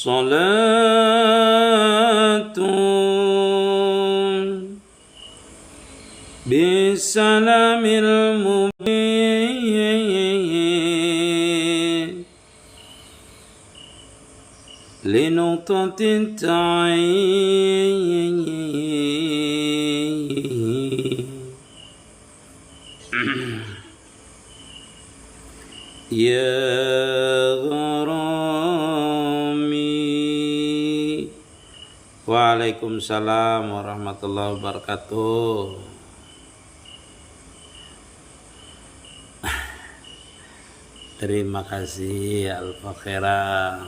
الصلاة بالسلام المبين لنقطة التعيين يا غرامي. Waalaikumsalam warahmatullahi wabarakatuh. Terima kasih Al-Fakhira.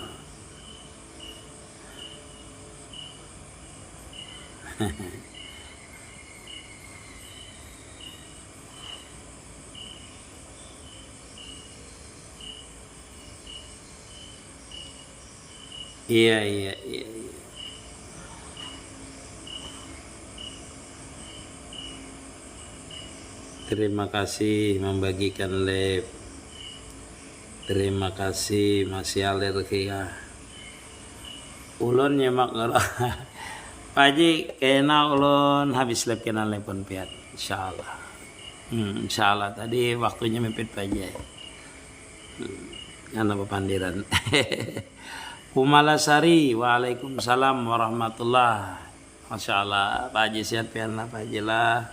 Iya. Terima kasih membagikan live. Terima kasih masih alergia. Ulun nyemak ngerah. Pak Haji, kena ulun habis live kena lepon piat. Insyaallah. Insyaallah tadi waktunya mepet Pak Haji. Anak pepandiran. Kumalasari, waalaikumsalam warahmatullah. Masya Allah, Pak Haji sehat pian lah Pak Haji lah.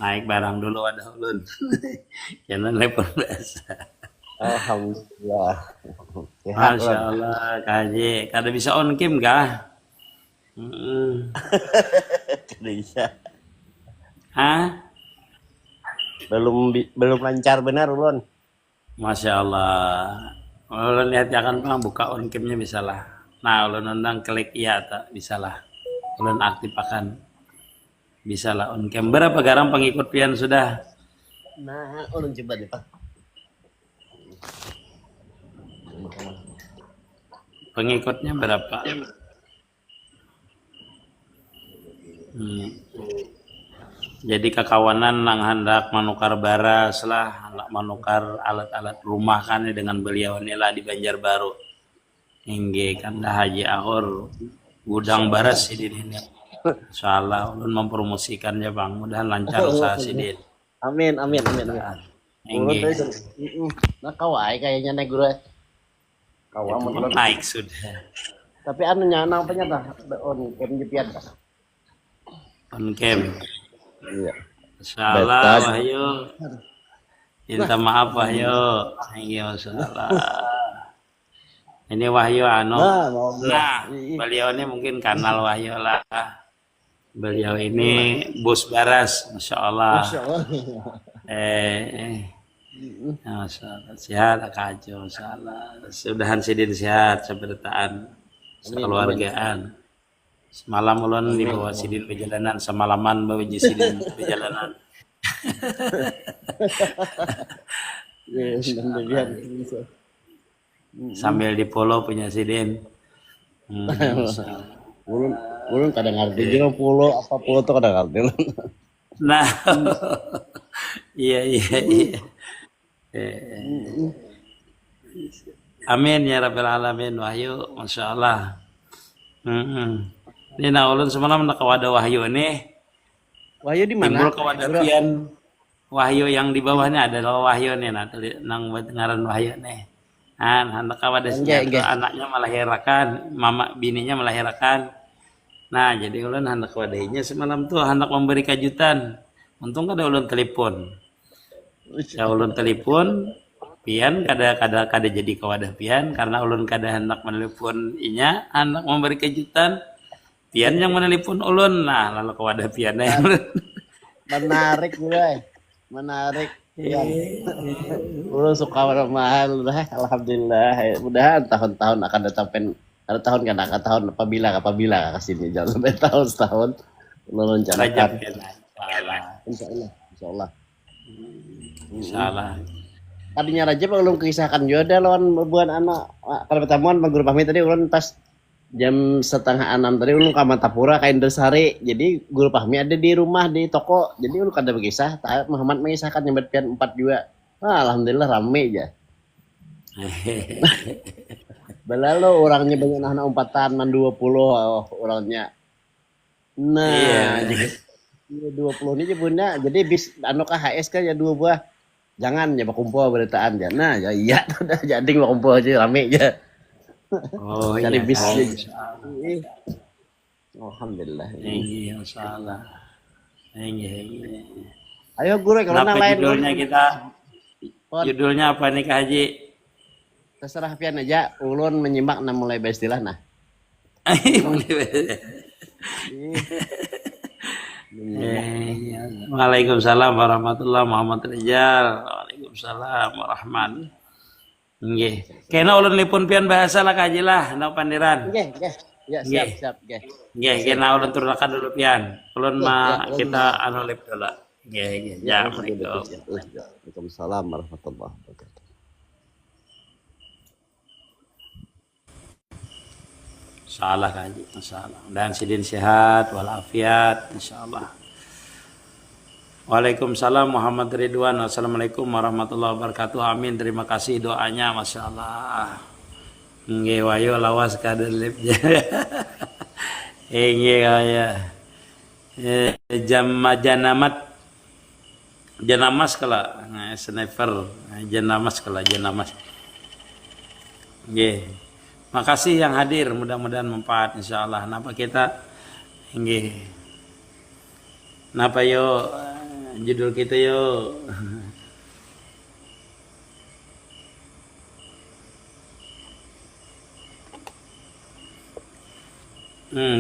Naik barang dulu ada ulun. Jangan lepon biasa. Alhamdulillah. Masya Allah, Kak Haji. Kada bisa on cam kah? Bisa. Hah? Belum lancar benar ulun. Masya Allah. Ulun lihat akan pernah buka on cam-nya bisa lah. Nah, ulun undang klik iya tak bisa lah. Ulun aktif akan bisa lah on cam. Berapa garang pengikut pian sudah? Nah, ulun coba deh Pak. Pengikutnya berapa? Jadi kekawanan nang hendak manukar baras lah, hendak manukar alat-alat rumah kan dengan beliau ini lah di Banjarbaru. Hingga kan dah Haji Ahor gudang baras sidin ini. Insyaallah ulun mempromosikannya Bang, mudahan lancar usaha sidin. Amin. Ulun Hingga nah kawai kayaknya naik guru. Kawam naik sudah. Tapi anunya nang penyata on cam jepian. On cam. Iya. Salah Wahyu. Minta maaf Wahyu. Iya salah. Ini Wahyu Nah, beliau ini mungkin kanal Wahyu lah. Beliau ini bos baras, Masya Allah. Masya Allah. Sehat kacau, salah. Sudahan sidin sehat, seberitaan, sekeluargaan. Semalam ulun dibawa sidin perjalanan, semalaman bawa sidin perjalanan. Sambil di polo punya sidin. Ulun kadang ngerti juga pulo tuh kadang ngerti. Nah, iya. Amin ya Rabbil Alamin. Wahyu, Masya Allah. Ini ulun semalam nak wadah Wahyu nih. Wahyu di mana? Timbul kawadah pian Wahyu yang di bawahnya adalah Wahyu nih, nang ngaran Wahyu nih. Anak kawadah anaknya melahirkan, bininya melahirkan. Nah, jadi ulun hendak wadahnya semalam tuh hendak memberi kejutan. Untung kada ulun telepon. Ya ulun telepon pian kada jadi kawadah pian karena ulun kada hendak menelepon inya hendak memberi kejutan. Pian yang menelepon ulun. Nah, lalu kawadah piannya. Menarik gue. Menarik. Ulun suka mahal dah. Alhamdulillah. Mudahan tahun-tahun akan datang ada tahun kan akan tahun apabila kesini jangan sampai tahun setahun ulun rencanakan. Insyaallah. Tadinya Rajab ulun kisahkan juga lawan buan anak kalau pertemuan Bang Guru Pamit tadi ulun pas jam setengah 6 tadi ulun ke Mantapura ke Indosari. Jadi Guru Fahmi ada di rumah di toko. Jadi ulun kada berkisah. Muhammad mengisahkan nyambat pian 4 juga. Alhamdulillah rame aja. Belalu orangnya banyak anak umpatan man 20 orangnya. Nah, Iya. 20 ini aja bunda. Jadi bis anu KHS kan ya 2 buah. Jangan ya kumpul beritaan ya. Nah, ya iya udah jadi kumpul aja rame aja. Oh Cari iya. bis Oh, aja. insyaallah. Alhamdulillah. Iya, insyaallah. Iya, iya. Ayo guru kalau Kenapa lain judulnya kita? Pon, Judulnya apa nih Kak Haji? terserah pian aja. Ulun menyimak nah mulai bestilah nah. Iya. Waalaikumsalam warahmatullahi Muhammad Rijal. Waalaikumsalam warahmatullahi. Nggih. Kena ulun lipun pian bahasa lah Kak Haji lah, ndak pandiran. Nggih, nggih. Ya, siap, siap, nggih. Nggih, kena ulun turunkan dulu pian. Ulun mah kita anu lip dulu. Nggih, nggih. Ya, Assalamualaikum. Waalaikumsalam warahmatullahi wabarakatuh. Insyaallah Kak Haji, insyaallah. Dan sidin sehat walafiat insyaallah. Waalaikumsalam Muhammad Ridwan. Wassalamualaikum warahmatullahi wabarakatuh. Amin. Terima kasih doanya, masya Allah. Nggih wayo lawas kadelip. Nggih kaya. Janamas kala sniper janamas kala janamas. Nggih. Makasih yang hadir, mudah-mudahan manfaat insyaallah. Napa kita nggih. Napa yo judul kita yo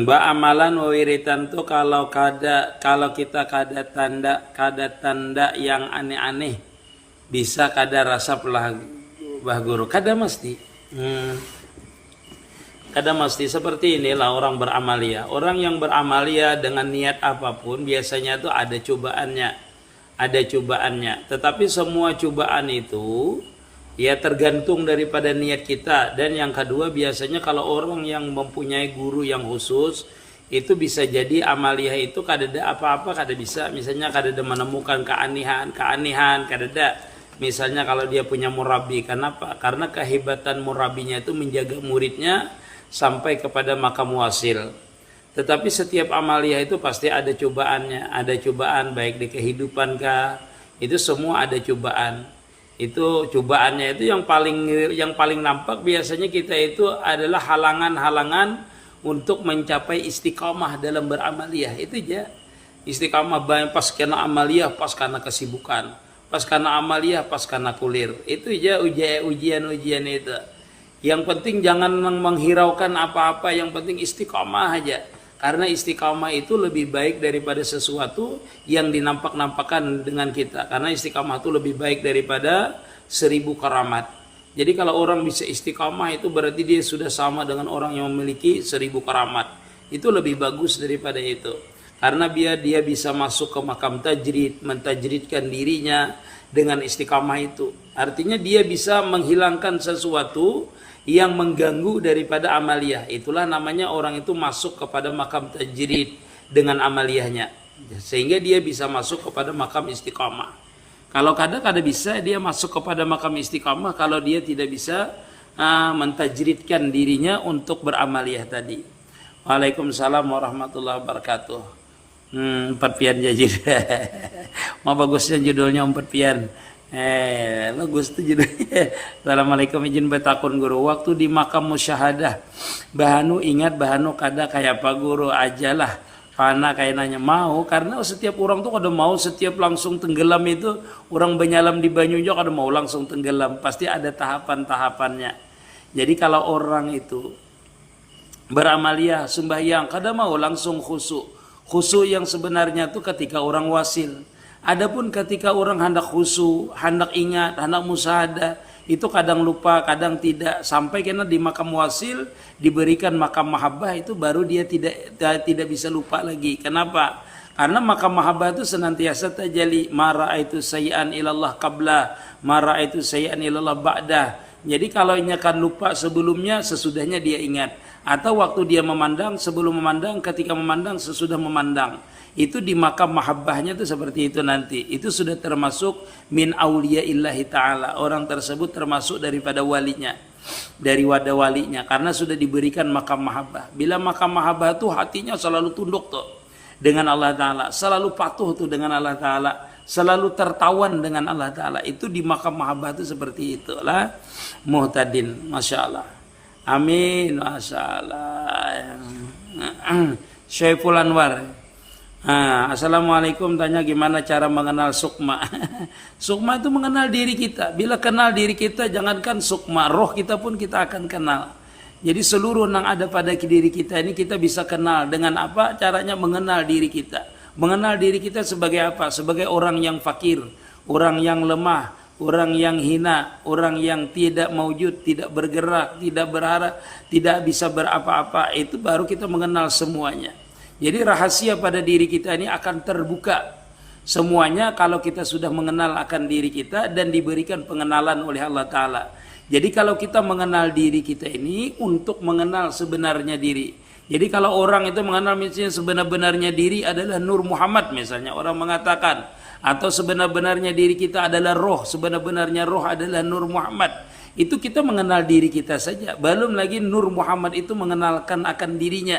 amalan wawiritan tuh kalau kita kada tanda yang aneh-aneh bisa kada rasa pelah bah guru kada mesti kada mesti seperti inilah orang beramalia. Orang yang beramalia dengan niat apapun biasanya tuh ada cobaannya. Tetapi semua cobaan itu ya tergantung daripada niat kita. Dan yang kedua biasanya kalau orang yang mempunyai guru yang khusus itu bisa jadi amalia itu kada ada apa-apa kada bisa. Misalnya kada ada menemukan keanehan kada ada. Misalnya kalau dia punya murabi, kenapa? Karena kehebatan murabinya itu menjaga muridnya sampai kepada makam wasil. Tetapi setiap amalia itu pasti ada cobaannya, ada cobaan baik di kehidupan kah, itu semua ada cobaan. Itu cobaannya itu yang paling nampak biasanya kita itu adalah halangan-halangan untuk mencapai istiqamah dalam beramaliah. Itu aja. Istiqamah pas kena amaliah, pas karena kesibukan, pas karena amaliah, pas karena kulir. Itu aja ujian-ujian itu. Yang penting jangan menghiraukan apa-apa, yang penting istiqamah aja. Karena istiqamah itu lebih baik daripada sesuatu yang dinampak-nampakkan dengan kita. Karena istiqamah itu lebih baik daripada 1000 karamat. Jadi kalau orang bisa istiqamah itu berarti dia sudah sama dengan orang yang memiliki 1000 karamat. Itu lebih bagus daripada itu. Karena dia bisa masuk ke makam tajrid, mentajridkan dirinya dengan istiqamah itu. Artinya dia bisa menghilangkan sesuatu yang mengganggu daripada amaliyah. Itulah namanya orang itu masuk kepada makam tajrid dengan amaliyahnya. Sehingga dia bisa masuk kepada makam istiqamah. Kalau kada bisa dia masuk kepada makam istiqamah kalau dia tidak bisa mentajridkan dirinya untuk beramaliyah tadi. Waalaikumsalam warahmatullahi wabarakatuh. Empat pian jadi. Mau bagusnya judulnya empat pian. Bagus tuh judulnya. Assalamualaikum, izin bertakun guru. Waktu di makam musyahadah, bahanu ingat bahanu kada kayak apa guru ajalah. Pana kayak nanya mau, karena setiap orang tuh kada mau setiap langsung tenggelam itu. Orang benyalam di banyu juga kada mau langsung tenggelam. Pasti ada tahapan-tahapannya. Jadi kalau orang itu beramalia sembahyang kada mau langsung khusyuk. Khusyuk yang sebenarnya tuh ketika orang wasil. Adapun ketika orang hendak khusyuk, hendak ingat, hendak musyahadah, itu kadang lupa, kadang tidak. Sampai karena di makam wasil diberikan makam mahabbah itu baru dia tidak bisa lupa lagi. Kenapa? Karena makam mahabbah itu senantiasa terjadi. Mara itu sayyan ilallah qabla, mara itu sayyan ilallah ba'dah. Jadi kalau akan lupa sebelumnya, sesudahnya dia ingat. Atau waktu dia memandang, sebelum memandang, ketika memandang, sesudah memandang. Itu di makam mahabbahnya itu seperti itu nanti. Itu sudah termasuk min auliyaillahi ta'ala. Orang tersebut termasuk daripada walinya. Dari wadah walinya. Karena sudah diberikan makam mahabbah. Bila makam mahabbah itu hatinya selalu tunduk tuh dengan Allah Ta'ala. Selalu patuh tuh dengan Allah Ta'ala. Selalu tertawan dengan Allah Ta'ala. Itu di makam mahabbah itu seperti itulah. Muhtadin. Masya Allah. Amin. Masya Allah. Syaiful Anwar. Assalamualaikum, tanya gimana cara mengenal sukma. Sukma itu mengenal diri kita. Bila kenal diri kita, jangankan sukma, roh kita pun kita akan kenal. Jadi seluruh yang ada pada diri kita ini kita bisa kenal. Dengan apa? Caranya mengenal diri kita. Mengenal diri kita sebagai apa? Sebagai orang yang fakir, orang yang lemah, orang yang hina, orang yang tidak maujud, tidak bergerak, tidak berharap, tidak bisa berapa-apa. Itu baru kita mengenal semuanya. Jadi rahasia pada diri kita ini akan terbuka semuanya kalau kita sudah mengenal akan diri kita dan diberikan pengenalan oleh Allah Ta'ala. Jadi kalau kita mengenal diri kita ini untuk mengenal sebenarnya diri. Jadi kalau orang itu mengenal misalnya sebenar-benarnya diri adalah Nur Muhammad misalnya, orang mengatakan. Atau sebenar-benarnya diri kita adalah roh, sebenar-benarnya roh adalah Nur Muhammad. Itu kita mengenal diri kita saja. Belum lagi Nur Muhammad itu mengenalkan akan dirinya.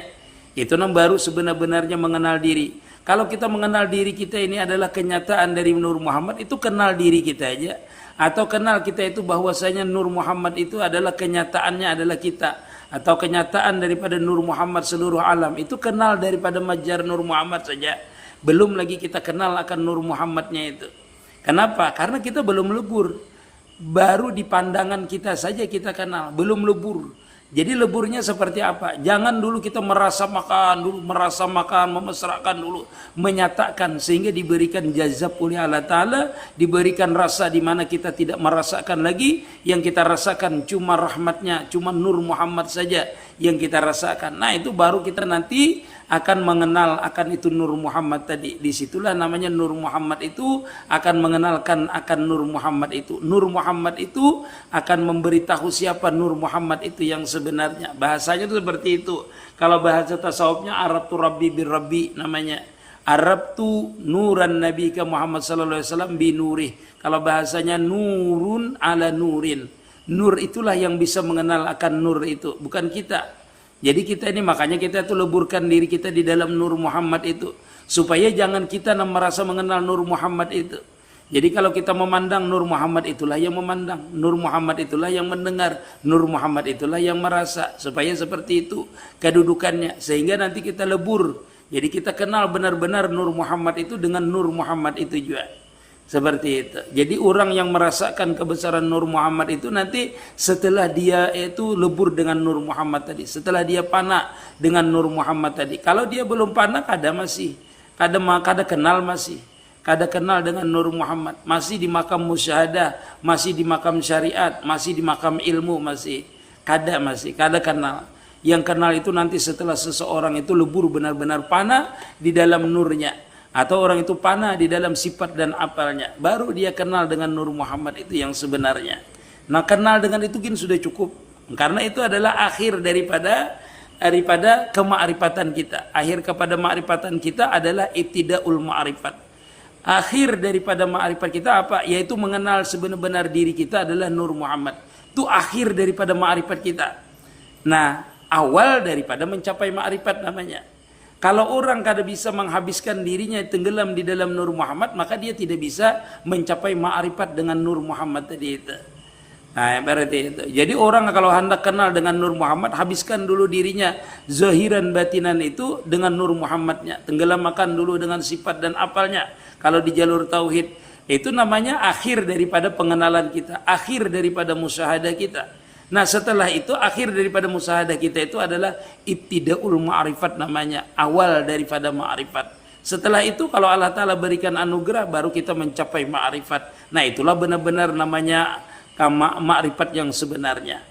Itu yang baru sebenar-benarnya mengenal diri. Kalau kita mengenal diri kita ini adalah kenyataan dari Nur Muhammad, itu kenal diri kita aja. Atau kenal kita itu bahwasanya Nur Muhammad itu adalah kenyataannya adalah kita. Atau kenyataan daripada Nur Muhammad seluruh alam. Itu kenal daripada majar Nur Muhammad saja. Belum lagi kita kenal akan Nur Muhammadnya itu. Kenapa? Karena kita belum lebur. Baru di pandangan kita saja kita kenal. Belum lebur. Jadi leburnya seperti apa? Jangan dulu kita merasa makan, memesrakan dulu, menyatakan sehingga diberikan jazab oleh Allah Ta'ala, diberikan rasa di mana kita tidak merasakan lagi, yang kita rasakan cuma rahmatnya, cuma Nur Muhammad saja yang kita rasakan. Nah itu baru kita nanti akan mengenal akan itu Nur Muhammad tadi. Disitulah namanya Nur Muhammad itu akan mengenalkan akan Nur Muhammad itu. Nur Muhammad itu akan memberitahu siapa Nur Muhammad itu yang sebenarnya. Bahasanya itu seperti itu. Kalau bahasa tasawufnya Arab tu Rabbi bir Rabbi namanya. Arab tu nuran Nabi ke Muhammad sallallahu alaihi wasallam bi nurih. Kalau bahasanya nurun ala nurin. Nur itulah yang bisa mengenal akan nur itu, bukan kita. Jadi kita ini makanya kita tuh leburkan diri kita di dalam Nur Muhammad itu. Supaya jangan kita merasa mengenal Nur Muhammad itu. Jadi kalau kita memandang Nur Muhammad itulah yang memandang. Nur Muhammad itulah yang mendengar. Nur Muhammad itulah yang merasa. Supaya seperti itu kedudukannya. Sehingga nanti kita lebur. Jadi kita kenal benar-benar Nur Muhammad itu dengan Nur Muhammad itu juga. Seperti itu. Jadi orang yang merasakan kebesaran Nur Muhammad itu nanti setelah dia itu lebur dengan Nur Muhammad tadi. Setelah dia panah dengan Nur Muhammad tadi. Kalau dia belum panah kada masih. Kada kenal masih. Kada kenal dengan Nur Muhammad. Masih di makam musyahadah. Masih di makam syariat. Masih di makam ilmu masih. Kada kenal. Yang kenal itu nanti setelah seseorang itu lebur benar-benar panah di dalam nurnya. Atau orang itu panah di dalam sifat dan apalnya, baru dia kenal dengan Nur Muhammad itu yang sebenarnya. Nah kenal dengan itu kan sudah cukup, karena itu adalah akhir daripada kemakrifatan kita. Akhir kepada makrifatan kita adalah ibtidaul ma'rifat. Akhir daripada makrifat kita apa? Yaitu mengenal sebenar-benar diri kita adalah Nur Muhammad. Itu akhir daripada makrifat kita. Nah awal daripada mencapai makrifat namanya. Kalau orang kada bisa menghabiskan dirinya tenggelam di dalam Nur Muhammad, maka dia tidak bisa mencapai ma'rifat dengan Nur Muhammad tadi itu. Nah, berarti itu. Jadi orang kalau hendak kenal dengan Nur Muhammad, habiskan dulu dirinya zahiran batinan itu dengan Nur Muhammadnya. Tenggelamkan dulu dengan sifat dan apalnya. Kalau di jalur tauhid, itu namanya akhir daripada pengenalan kita, akhir daripada musyahadah kita. Nah setelah itu akhir daripada musyahadah kita itu adalah ibtidaul ma'rifat namanya, awal daripada ma'rifat. Setelah itu kalau Allah Ta'ala berikan anugerah baru kita mencapai ma'rifat. Nah itulah benar-benar namanya ma'rifat yang sebenarnya.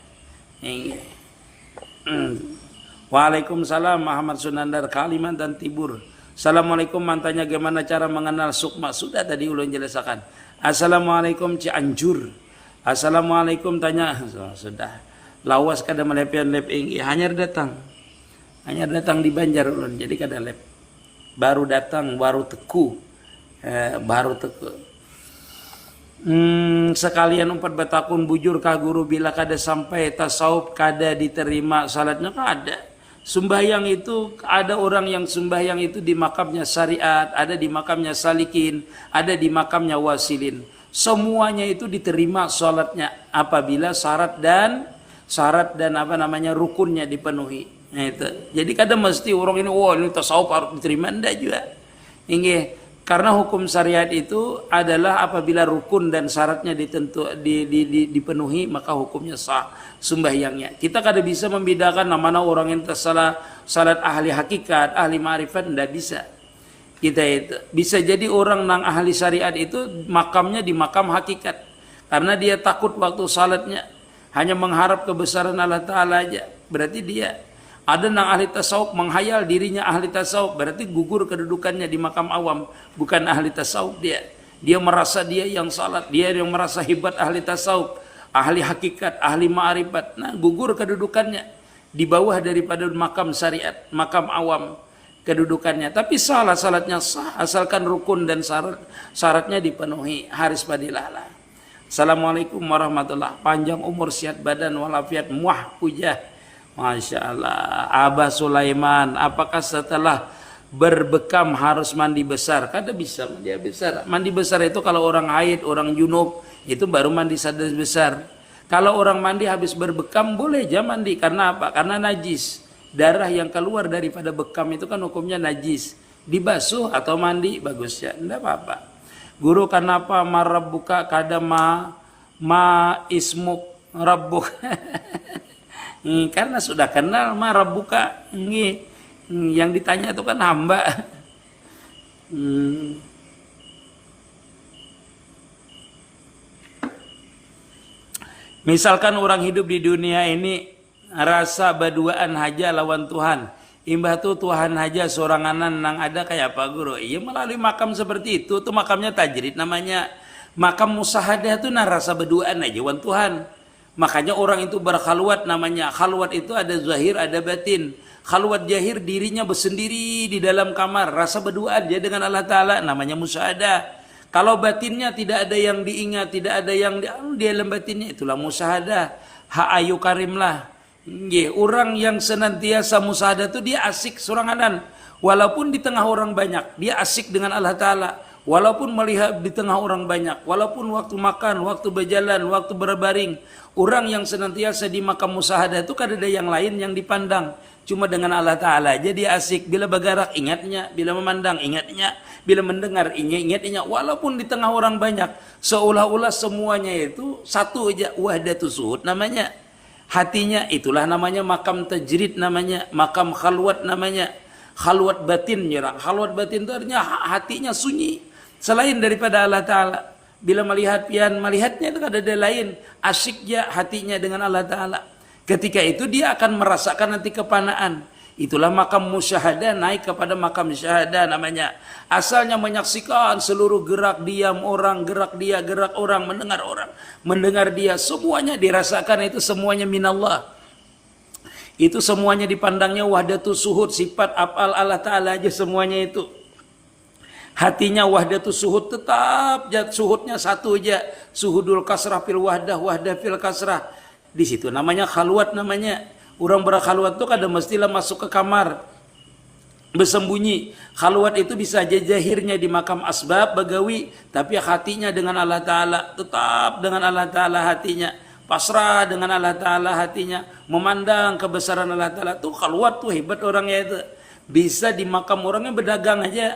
Waalaikumsalam Muhammad Sunandar Kalimantan Timur. Assalamualaikum, mantanya gimana cara mengenal sukma? Sudah tadi ulun jelaskan. Assalamualaikum Cianjur. Assalamualaikum tanya, sudah. Lawas kada melepian lep inggi, hanya datang di Banjar ulun, jadi kada lep. Baru datang, baru teku. Sekalian umpat batakun bujur ka guru bila kada sampai tasawuf kada diterima salatnya kada. Sembahyang itu ada orang yang sembahyang itu di makamnya syariat, ada di makamnya salikin, ada di makamnya wasilin. Semuanya itu diterima salatnya apabila syarat dan rukunnya dipenuhi. Nah, itu. Jadi kadang mesti orang ini ini tasawuf harus diterima, enggak juga. Ini karena hukum syariat itu adalah apabila rukun dan syaratnya dipenuhi maka hukumnya sah sembahyangnya. Kita kada bisa membedakan mana orang yang salat ahli hakikat, ahli ma'rifat, enggak bisa. Kita itu bisa jadi orang nang ahli syariat itu makamnya di makam hakikat karena dia takut waktu salatnya hanya mengharap kebesaran Allah Ta'ala aja, berarti dia. Ada nang ahli tasawuf menghayal dirinya ahli tasawuf, berarti gugur kedudukannya di makam awam, bukan ahli tasawuf dia. Dia merasa dia yang salat, dia yang merasa hebat ahli tasawuf, ahli hakikat, ahli ma'rifat. Nah, gugur kedudukannya di bawah daripada makam syariat, makam awam kedudukannya. Tapi salatnya sah asalkan rukun dan syaratnya dipenuhi. Haris Padilala. Assalamualaikum warahmatullahi. Panjang umur, sehat badan walafiat, muah pujah. Masya Allah. Abah Sulaiman, apakah setelah berbekam harus mandi besar? Kada bisa mandi besar. Mandi besar itu kalau orang haid, orang junub, itu baru mandi sadar besar. Kalau orang mandi habis berbekam boleh aja mandi. Karena apa? Karena najis. Darah yang keluar daripada bekam itu kan hukumnya najis. Dibasuh atau mandi bagus ya. Tidak apa-apa. Guru, kenapa marabbuka kada ma ismuk rabbuk? Karena sudah kenal marabbuka. Yang ditanya itu kan hamba. Misalkan orang hidup di dunia ini rasa berduaan haja lawan Tuhan. Imbah tu Tuhan haja soranganan nang ada kayak apa guru? Iya melalui makam seperti itu. Tuh makamnya tajrid namanya. Makam musahadah itu rasa berduaan aja lawan Tuhan. Makanya orang itu berkhalwat namanya. Khalwat itu ada zahir, ada batin. Khalwat zahir dirinya bersendiri di dalam kamar. Rasa berduaan dia dengan Allah Ta'ala namanya musyahadah. Kalau batinnya tidak ada yang diingat, tidak ada yang di dalam batinnya, itulah musyahadah. Ha'ayu karim lah. Orang yang senantiasa musyahadah itu dia asik soranganan. Walaupun di tengah orang banyak, dia asik dengan Allah Ta'ala. Walaupun melihat di tengah orang banyak, walaupun waktu makan, waktu berjalan, waktu berbaring, orang yang senantiasa di makam musyahadah itu kan ada yang lain yang dipandang. Cuma dengan Allah Ta'ala aja dia asik. Bila bergerak ingatnya, bila memandang ingatnya, bila mendengar ingatnya. Walaupun di tengah orang banyak, seolah-olah semuanya itu satu aja, wahdatus suhud namanya. Hatinya itulah namanya makam tajrid namanya, makam khalwat namanya. Khalwat batin nyerang. Khalwat batin itu artinya hatinya sunyi. Selain daripada Allah Ta'ala. Bila melihatnya itu ada lain. Asyiknya hatinya dengan Allah Ta'ala. Ketika itu dia akan merasakan nanti kepanaan. Itulah makam musyahadah naik kepada makam syahadah namanya. Asalnya menyaksikan seluruh gerak diam orang, gerak dia, gerak orang, mendengar dia. Semuanya dirasakan itu semuanya minallah. Itu semuanya dipandangnya wahdatus suhud, sifat af'al Allah Ta'ala aja semuanya itu. Hatinya wahdatus suhud tetap suhudnya satu aja. Suhudul kasrah fil wahdah, wahdah fil kasrah. Di situ namanya khalwat namanya. Orang berkhalwat itu kadang mestilah masuk ke kamar bersembunyi. Khalwat itu bisa jahirnya di makam asbab bagawi, tapi hatinya dengan Allah Ta'ala, tetap dengan Allah Ta'ala hatinya, pasrah dengan Allah Ta'ala hatinya, memandang kebesaran Allah Ta'ala. Tuh khalwat tuh hebat orangnya itu. Bisa di makam orangnya berdagang aja.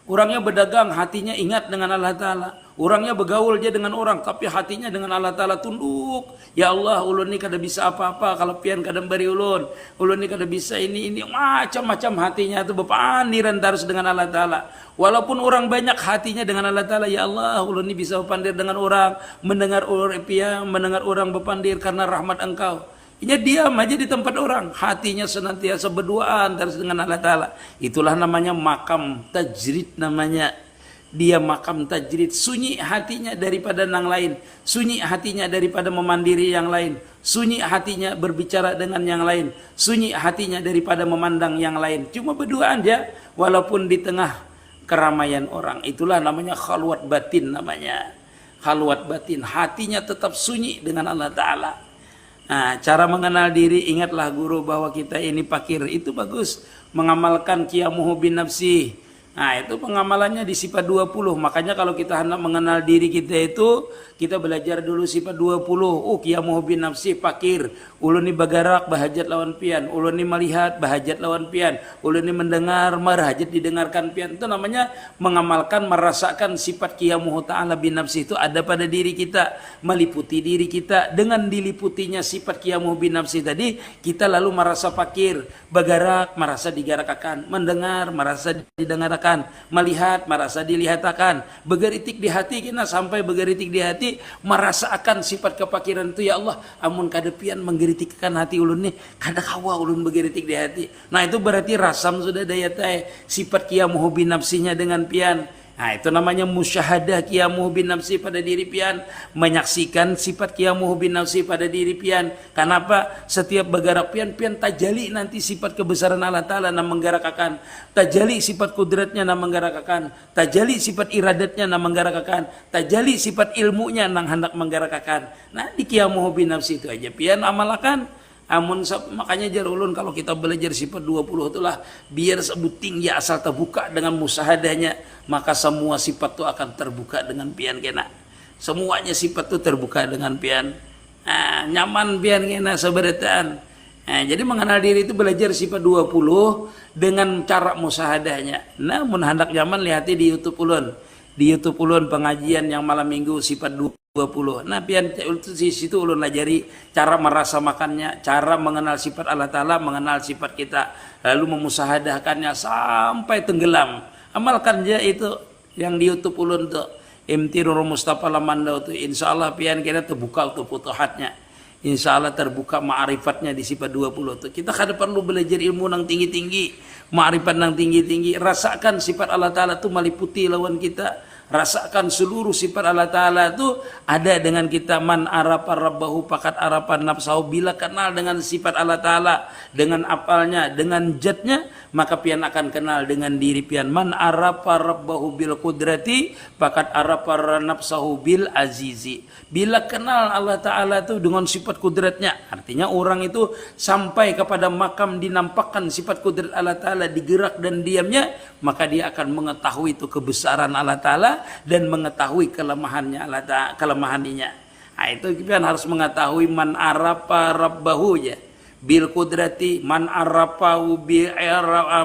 Orangnya berdagang, hatinya ingat dengan Allah Ta'ala. Orangnya bergaul aja dengan orang, tapi hatinya dengan Allah Ta'ala tunduk. Ya Allah, ulun ni kada bisa apa-apa kalau pian kada beri ulun. Ulun ni kada bisa ini. Macam-macam hatinya itu berpandiran terus dengan Allah Ta'ala. Walaupun orang banyak hatinya dengan Allah Ta'ala. Ya Allah, ulun ni bisa berpandir dengan orang. Mendengar orang berpandir karena rahmat engkau. Dia diam aja di tempat orang, hatinya senantiasa berduaan terus dengan Allah Ta'ala. Itulah namanya makam tajrid namanya. dia makam tajrid, sunyi hatinya daripada yang lain, sunyi hatinya daripada memandiri yang lain, sunyi hatinya berbicara dengan yang lain, sunyi hatinya daripada memandang yang lain, cuma berdua aja walaupun di tengah keramaian orang. Itulah namanya khalwat batin, namanya khalwat batin, hatinya tetap sunyi dengan Allah Ta'ala. Nah, cara mengenal diri, ingatlah guru bahwa kita ini fakir, itu bagus, mengamalkan qiyamuhu bin nafsi. Nah, itu pengamalannya di sifat 20. Makanya kalau kita hendak mengenal diri kita itu, kita belajar dulu sifat 20. Qiyamuhu bin nafsi, fakir. Ulun ni bagarak, bahajat lawan pian. Ulun ni melihat, bahajat lawan pian. Ulun ni mendengar, merhajat didengarkan pian. Itu namanya mengamalkan, merasakan sifat qiyamuhu ta'ala bin nafsi itu ada pada diri kita. Meliputi diri kita. Dengan diliputinya sifat qiyamuhu bin nafsi tadi, kita lalu merasa fakir. Bagarak, merasa digarakakan. Mendengar, merasa didengarkan. Melihat, merasa dilihatakan. Begeritik di hati kita, sampai begeritik di hati merasakan sifat kepakiran itu. Ya Allah, amun kadepian menggeritikkan hati ulun nih, kada kawa ulun begeritik di hati. Nah, itu berarti rasam sudah daya tay sifat qiyamuhu bin nafsinya dengan pian. Nah, itu namanya musyahadah qiyamuhu bin nafsi pada diri pian, menyaksikan sifat qiyamuhu bin nafsi pada diri pian. Kenapa? Setiap bergerak pian tajali nanti sifat kebesaran Allah Ta'ala yang menggerakkan, tajali sifat kudratnya yang menggerakkan, tajali sifat iradatnya yang menggerakkan, tajali sifat ilmunya yang hendak menggerakkan. Nah, di qiyamuhu bin nafsi itu aja pian amalkan. Amun makanya jar ulun kalau kita belajar sifat 20 itulah biar sebut tinggi asal terbuka dengan musahadahnya, maka semua sifat itu akan terbuka dengan pian kena. Semuanya sifat itu terbuka dengan pian. Nah, nyaman pian kena seberetaan. Nah, jadi mengenal diri itu belajar sifat 20 dengan cara musahadahnya. Nah, mun hendak nyaman lihati di YouTube ulun. Di YouTube ulun pengajian yang malam minggu sifat 20. Nah, pian di situ ulun ajari cara merasa makannya, cara mengenal sifat Allah Ta'ala, mengenal sifat kita, lalu memusahadahkannya sampai tenggelam. Amalkan aja itu yang di YouTube ulun tuh, Imtirur Mustafa Lamandau tuh, insya Allah pian kita terbuka tuh futuhatnya. Insya Allah terbuka ma'rifatnya di sifat 20 tuh. Kita kada perlu belajar ilmu yang tinggi-tinggi, ma'rifat yang tinggi-tinggi. Rasakan sifat Allah Ta'ala tuh meliputi lawan kita. Rasakan seluruh sifat Allah Ta'ala itu ada dengan kita. Man arafa rabbahu pakat arafa nafsahu. Bila kenal dengan sifat Allah Ta'ala, dengan apalnya, dengan jatnya, maka pian akan kenal dengan diri pian. Man arafa rabbahu bil kudrati pakat arafa nafsahu bil azizi. Bila kenal Allah Ta'ala itu dengan sifat kudratnya, artinya orang itu sampai kepada makam dinampakkan sifat kudrat Allah Ta'ala, digerak dan diamnya, maka dia akan mengetahui itu kebesaran Allah Ta'ala dan mengetahui kelemahannya Allah Ta'ala, kelemahannya. Nah, itu kita harus mengetahui man arafa rabbahu ya bil kudrati, man arafahu bil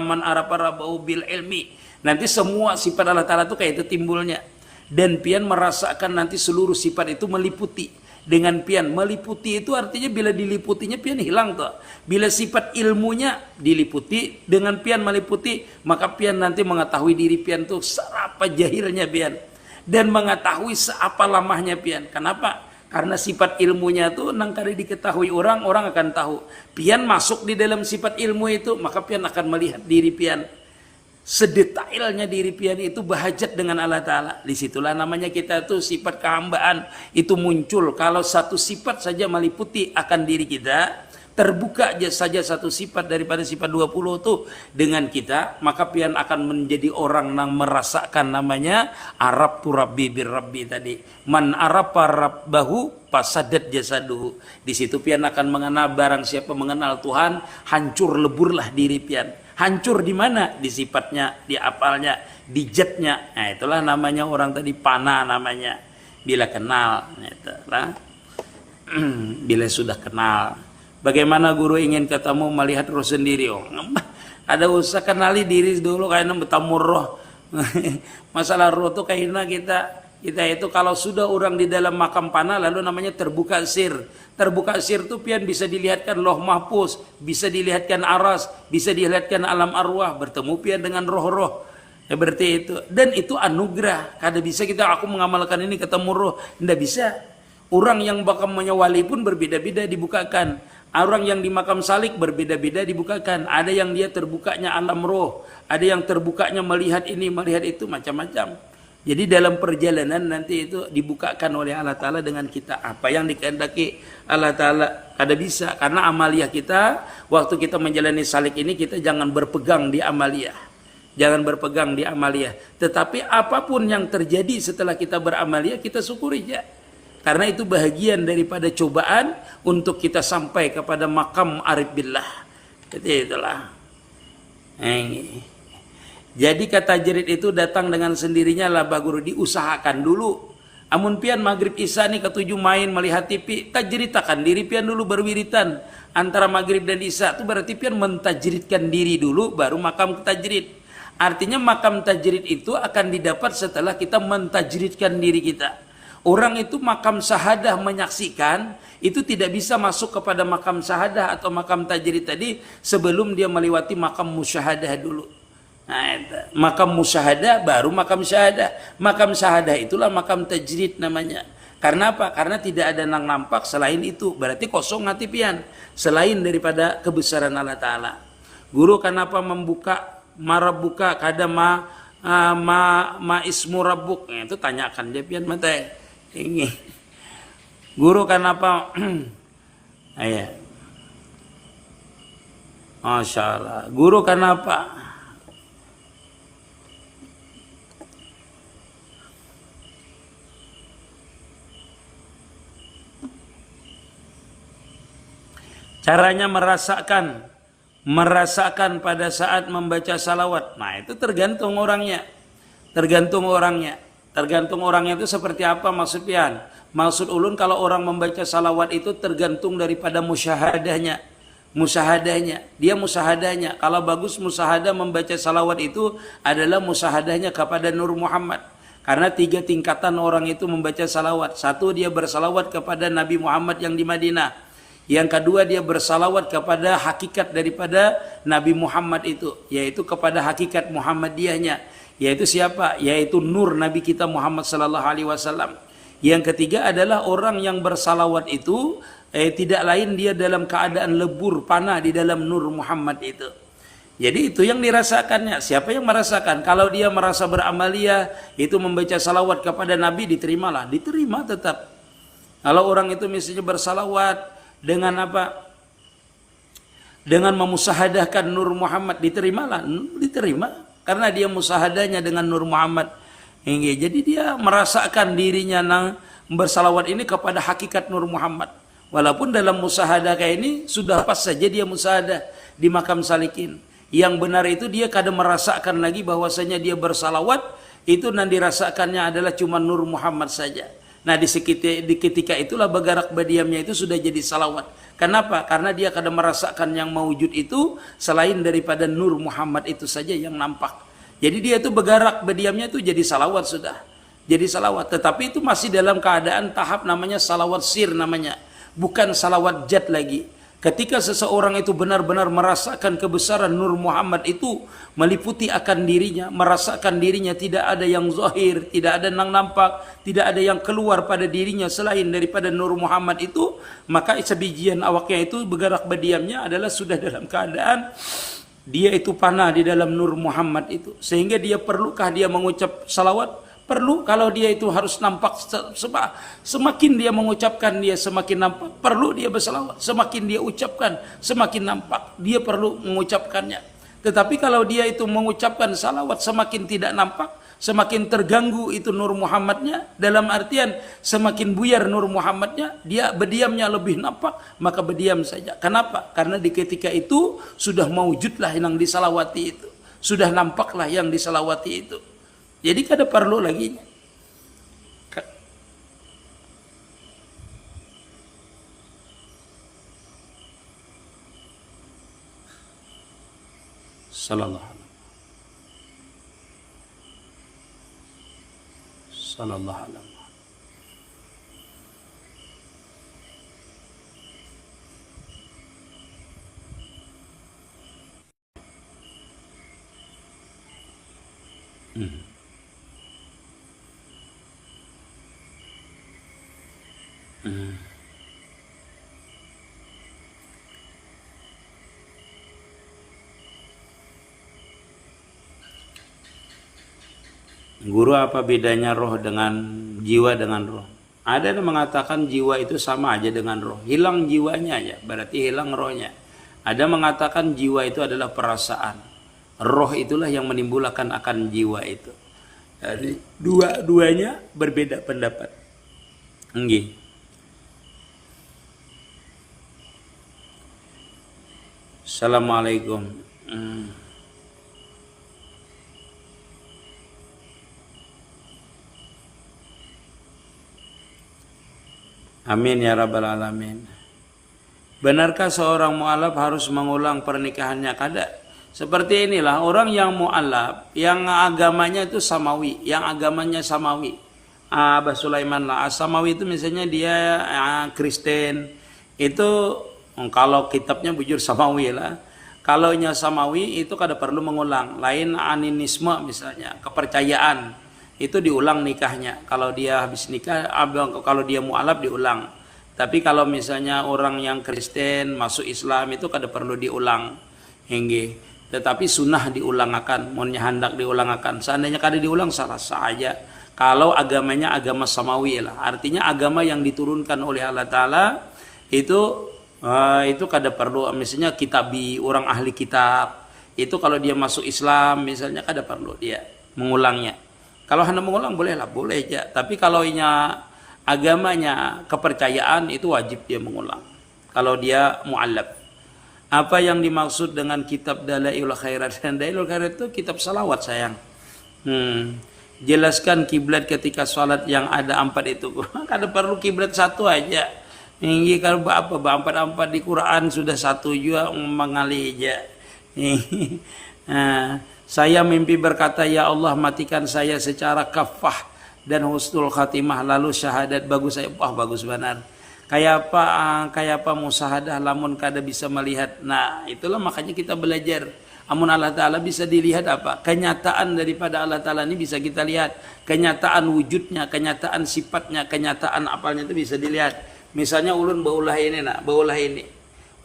man arafa rabbahu bil ilmi. Nanti semua sifat Allah Ta'ala itu kayak itu timbulnya. Dan pian merasakan nanti seluruh sifat itu meliputi dengan pian. Meliputi itu artinya bila diliputinya pian hilang tuh. Bila sifat ilmunya diliputi dengan pian meliputi, maka pian nanti mengetahui diri pian tuh serapa jahilnya pian, dan mengetahui seapa lamahnya pian. Kenapa? Karena sifat ilmunya tuh nang kali diketahui orang, orang akan tahu. Pian masuk di dalam sifat ilmu itu, maka pian akan melihat diri pian. Sedetailnya diri pian itu bahajat dengan Allah Ta'ala. Disitulah namanya kita tuh sifat kehambaan itu muncul. Kalau satu sifat saja meliputi akan diri kita, terbuka saja satu sifat daripada sifat 20 tuh dengan kita, maka pian akan menjadi orang yang merasakan namanya Arab tu Rabbi bir Rabbi tadi. Man arafa rabbahu fasadat jasaduhu. Di situ pian akan mengenal, barang siapa mengenal Tuhan, hancur leburlah diri pian. Hancur di mana? Di sifatnya, di apalnya, di jatnya. Nah, itulah namanya orang tadi panah namanya. Bila kenal, itulah. Bila sudah kenal. Bagaimana guru ingin ketemu melihat roh sendiri? Oh, ada usah kenali diri dulu kayaknya bertamur roh. Masalah roh tuh kayaknya kita itu kalau sudah orang di dalam makam panah lalu namanya terbuka sir. Terbuka sir itu pian bisa dilihatkan loh mahfuz, bisa dilihatkan aras, bisa dilihatkan alam arwah, bertemu pian dengan roh-roh. Ya berarti itu, dan itu anugerah. Kada bisa kita aku mengamalkan ini ketemu roh, ndak bisa. Orang yang makamnya wali pun berbeda-beda dibukakan. Orang yang di makam salik berbeda-beda dibukakan. Ada yang dia terbukanya alam roh, ada yang terbukanya melihat ini, melihat itu, macam-macam. Jadi dalam perjalanan nanti itu dibukakan oleh Allah Ta'ala dengan kita. Apa yang dikehendaki Allah Ta'ala. Kada bisa. Karena amaliyah kita, waktu kita menjalani salik ini, kita jangan berpegang di amaliyah. Jangan berpegang di amaliyah. Tetapi apapun yang terjadi setelah kita beramaliyah, kita syukuri ya. Karena itu bahagian daripada cobaan untuk kita sampai kepada makam arif billah. Jadi itulah. Jadi kata jerit itu datang dengan sendirinya lah baguru, diusahakan dulu. Amun pian maghrib isya nih ketujuh main melihat TV, tajritakan diri pian dulu berwiritan antara maghrib dan isya. Itu berarti pian mentajridkan diri dulu baru makam tajrid. Artinya makam tajrid itu akan didapat setelah kita mentajridkan diri kita. Orang itu makam syahadah menyaksikan, itu tidak bisa masuk kepada makam syahadah atau makam tajrid tadi sebelum dia melewati makam musyahadah dulu. Nah, makam musyahadah baru makam syahadah. Makam syahadah itulah makam tajrid namanya. Karena apa? Karena tidak ada yang nampak selain itu. Berarti kosong hati pian. Selain daripada kebesaran Allah Ta'ala. Guru kenapa membuka marabuka kada ma ismu rabbuk? Nah, itu tanyakan dia pian mata. Ini. Guru kenapa ayah. Masya Allah. Guru kenapa? Caranya merasakan pada saat membaca salawat. Nah, itu tergantung orangnya. Tergantung orangnya itu seperti apa maksudnya. Maksud ulun kalau orang membaca salawat itu tergantung daripada musyahadahnya. Dia musyahadahnya. Kalau bagus musyahadah membaca salawat itu adalah musyahadahnya kepada Nur Muhammad. Karena 3 tingkatan orang itu membaca salawat. 1, dia bersalawat kepada Nabi Muhammad yang di Madinah. Yang kedua, dia bersalawat kepada hakikat daripada Nabi Muhammad itu, yaitu kepada hakikat Muhammadiyahnya, yaitu siapa? Yaitu nur Nabi kita Muhammad sallallahu alaihi wasallam. Yang ketiga adalah orang yang bersalawat itu tidak lain dia dalam keadaan lebur panah di dalam nur Muhammad itu. Jadi itu yang dirasakannya. Siapa yang merasakan? Kalau dia merasa beramaliyah itu membaca salawat kepada Nabi, diterima tetap. Kalau orang itu misalnya bersalawat dengan apa? Dengan memusahadahkan Nur Muhammad, diterima karena dia musahadahnya dengan Nur Muhammad. Jadi dia merasakan dirinya bersalawat ini kepada hakikat Nur Muhammad. Walaupun dalam musahadah kayak ini sudah pas saja dia musahadah di makam salikin. Yang benar itu dia kadang merasakan lagi bahwasanya dia bersalawat itu yang dirasakannya adalah cuma Nur Muhammad saja. Nah di ketika itulah bergerak berdiamnya itu sudah jadi salawat. Kenapa? Karena dia kadang merasakan yang mewujud itu selain daripada Nur Muhammad itu saja yang nampak. Jadi dia itu bergerak berdiamnya itu jadi salawat sudah. Jadi salawat. Tetapi itu masih dalam keadaan tahap namanya salawat sir namanya. Bukan salawat jat lagi. Ketika seseorang itu benar-benar merasakan kebesaran Nur Muhammad itu meliputi akan dirinya, merasakan dirinya tidak ada yang zahir, tidak ada yang nampak, tidak ada yang keluar pada dirinya selain daripada Nur Muhammad itu, maka sebijian awaknya itu bergerak berdiamnya adalah sudah dalam keadaan dia itu panah di dalam Nur Muhammad itu. Sehingga dia perlukah dia mengucap salawat? Perlu. Kalau dia itu harus nampak, semakin dia mengucapkan dia semakin nampak, perlu dia bersalawat. Semakin dia ucapkan semakin nampak, dia perlu mengucapkannya. Tetapi kalau dia itu mengucapkan salawat semakin tidak nampak, semakin terganggu itu Nur Muhammadnya, dalam artian semakin buyar Nur Muhammadnya, dia berdiamnya lebih nampak, maka berdiam saja. Kenapa? Karena di ketika itu sudah mewujudlah yang disalawati itu, sudah nampaklah yang disalawati itu. Jadi kada perlu lagi. Sallallahu alaihi. Guru, apa bedanya roh dengan jiwa dengan roh? Ada yang mengatakan jiwa itu sama aja dengan roh, hilang jiwanya aja, berarti hilang rohnya. Ada mengatakan jiwa itu adalah perasaan, roh itulah yang menimbulkan akan jiwa itu. Jadi dua-duanya berbeda pendapat. Nggih. Assalamualaikum. Amin ya rabbal alamin. Benarkah seorang mu'alaf harus mengulang pernikahannya? Kada. Seperti inilah orang yang mu'alaf, yang agamanya itu samawi, yang agamanya samawi. Abah Sulaiman lah, samawi itu misalnya dia Kristen, itu kalau kitabnya bujur samawi lah. Kalau nya samawi itu kada perlu mengulang. Lain animisme misalnya, kepercayaan. Itu diulang nikahnya. Kalau dia habis nikah, kalau dia mu'alaf diulang. Tapi kalau misalnya orang yang Kristen masuk Islam itu kada perlu diulang. Hingga. Tetapi sunnah diulangakan, mohonnya hendak diulangakan. Seandainya kada diulang salah saja. Kalau agamanya agama samawi lah, artinya agama yang diturunkan oleh Allah Taala itu kada perlu. Misalnya kitabi, orang ahli kitab itu kalau dia masuk Islam misalnya kada perlu dia mengulangnya. Kalau hendak mengulang bolehlah, boleh aja. Tapi kalau agamanya kepercayaan itu wajib dia mengulang. Kalau dia mu'allaf. Apa yang dimaksud dengan kitab Dalailul Khairat? Dalailul Khairat itu kitab salawat sayang. Jelaskan kiblat ketika sholat yang ada 4 itu. Kada perlu kiblat satu aja. Ini kalau apa 4 di Quran sudah satu juga mengalih aja. Saya mimpi berkata, ya Allah matikan saya secara kafah dan husnul khatimah, lalu syahadat. Bagus saya, bagus benar. Kayak apa musahadah lamun kada bisa melihat. Nah itulah makanya kita belajar. Amun Allah Ta'ala bisa dilihat apa? Kenyataan daripada Allah Ta'ala ini bisa kita lihat. Kenyataan wujudnya, kenyataan sifatnya, kenyataan apalnya itu bisa dilihat. Misalnya ulun baulah ini, baulah ini.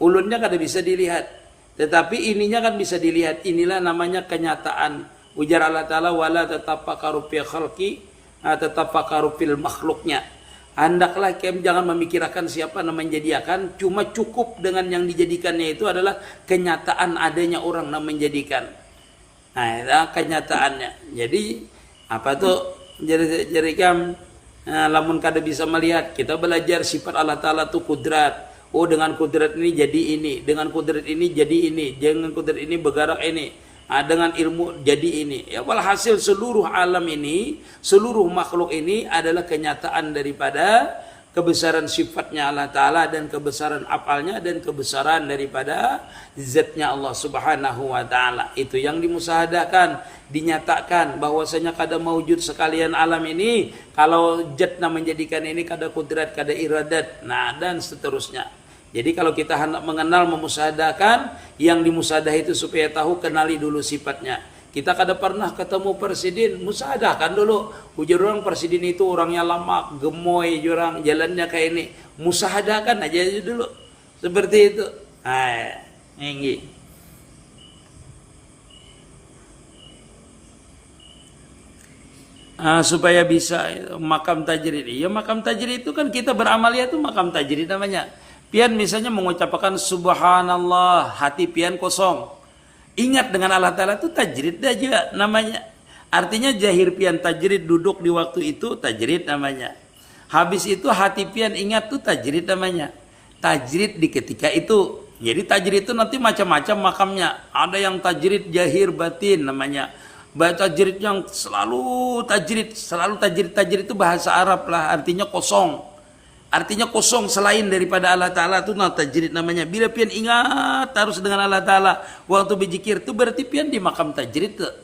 Ulunnya kada bisa dilihat. Tetapi ininya kan bisa dilihat. Inilah namanya kenyataan. Ujar Allah Ta'ala, wala tatafakaru fi khalqi, tatafakaru fil makhluknya. Hendaklah kalian jangan memikirkan siapa yang menjadikan, cuma cukup dengan yang dijadikannya itu adalah kenyataan adanya orang yang menjadikan. Nah, itu kenyataannya. Jadi apa tuh? Jadi kan lamun kada bisa melihat, kita belajar sifat Allah Ta'ala tuh kudrat. Oh, dengan kudrat ini jadi ini, dengan kudrat ini jadi ini, dengan kudrat ini bergerak ini, dengan ilmu jadi ini. Ya, walhasil seluruh alam ini, seluruh makhluk ini adalah kenyataan daripada kebesaran sifatnya Allah Ta'ala dan kebesaran apalnya dan kebesaran daripada zatnya Allah Subhanahu wa Ta'ala. Itu yang dimusahadakan, dinyatakan bahwasanya kada mawujud sekalian alam ini kalau zatna menjadikan ini kada kudrat, kada iradat, nah dan seterusnya. Jadi kalau kita hendak mengenal, memusahadakan, yang dimusahadah itu supaya tahu, kenali dulu sifatnya. Kita kada pernah ketemu presiden, musahadakan dulu. Ujar orang presiden itu orangnya lama, gemoy, orang jalannya kayak ini. Musahadakan aja dulu. Seperti itu. Ini. Supaya bisa makam tajrid. Ya makam tajrid itu kan kita beramaliyah itu makam tajrid namanya. Pian misalnya mengucapkan subhanallah, hati pian kosong. Ingat dengan Allah Ta'ala itu tajrid aja namanya. Artinya jahir pian tajrid, duduk di waktu itu tajrid namanya. Habis itu hati pian ingat tuh tajrid namanya. Tajrid di ketika itu. Jadi tajrid itu nanti macam-macam makamnya. Ada yang tajrid jahir batin namanya. Tajrid yang selalu tajrid itu bahasa Arab lah, artinya kosong. Artinya kosong selain daripada Allah Ta'ala itu tajrid namanya. Bila pian ingat harus dengan Allah Ta'ala waktu berzikir itu berarti pian di makam tajrid tuh.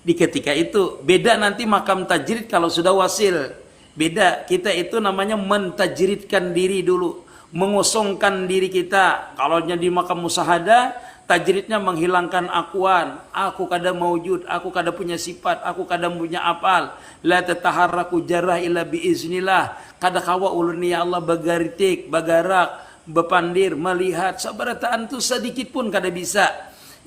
Di ketika itu. Beda nanti makam tajrid kalau sudah wasil. Beda. Kita itu namanya mentajridkan diri dulu. Mengosongkan diri kita. Kalau di makam musahadah, tajridnya menghilangkan akuan. Aku kada mawujud, aku kada punya sifat, aku kada punya apal. La tataharraku jarah illa biiznillah. Kada kawa ulun ya Allah bagaritik, bagarak, bepandir, melihat sabarataan tu sedikit pun kada bisa.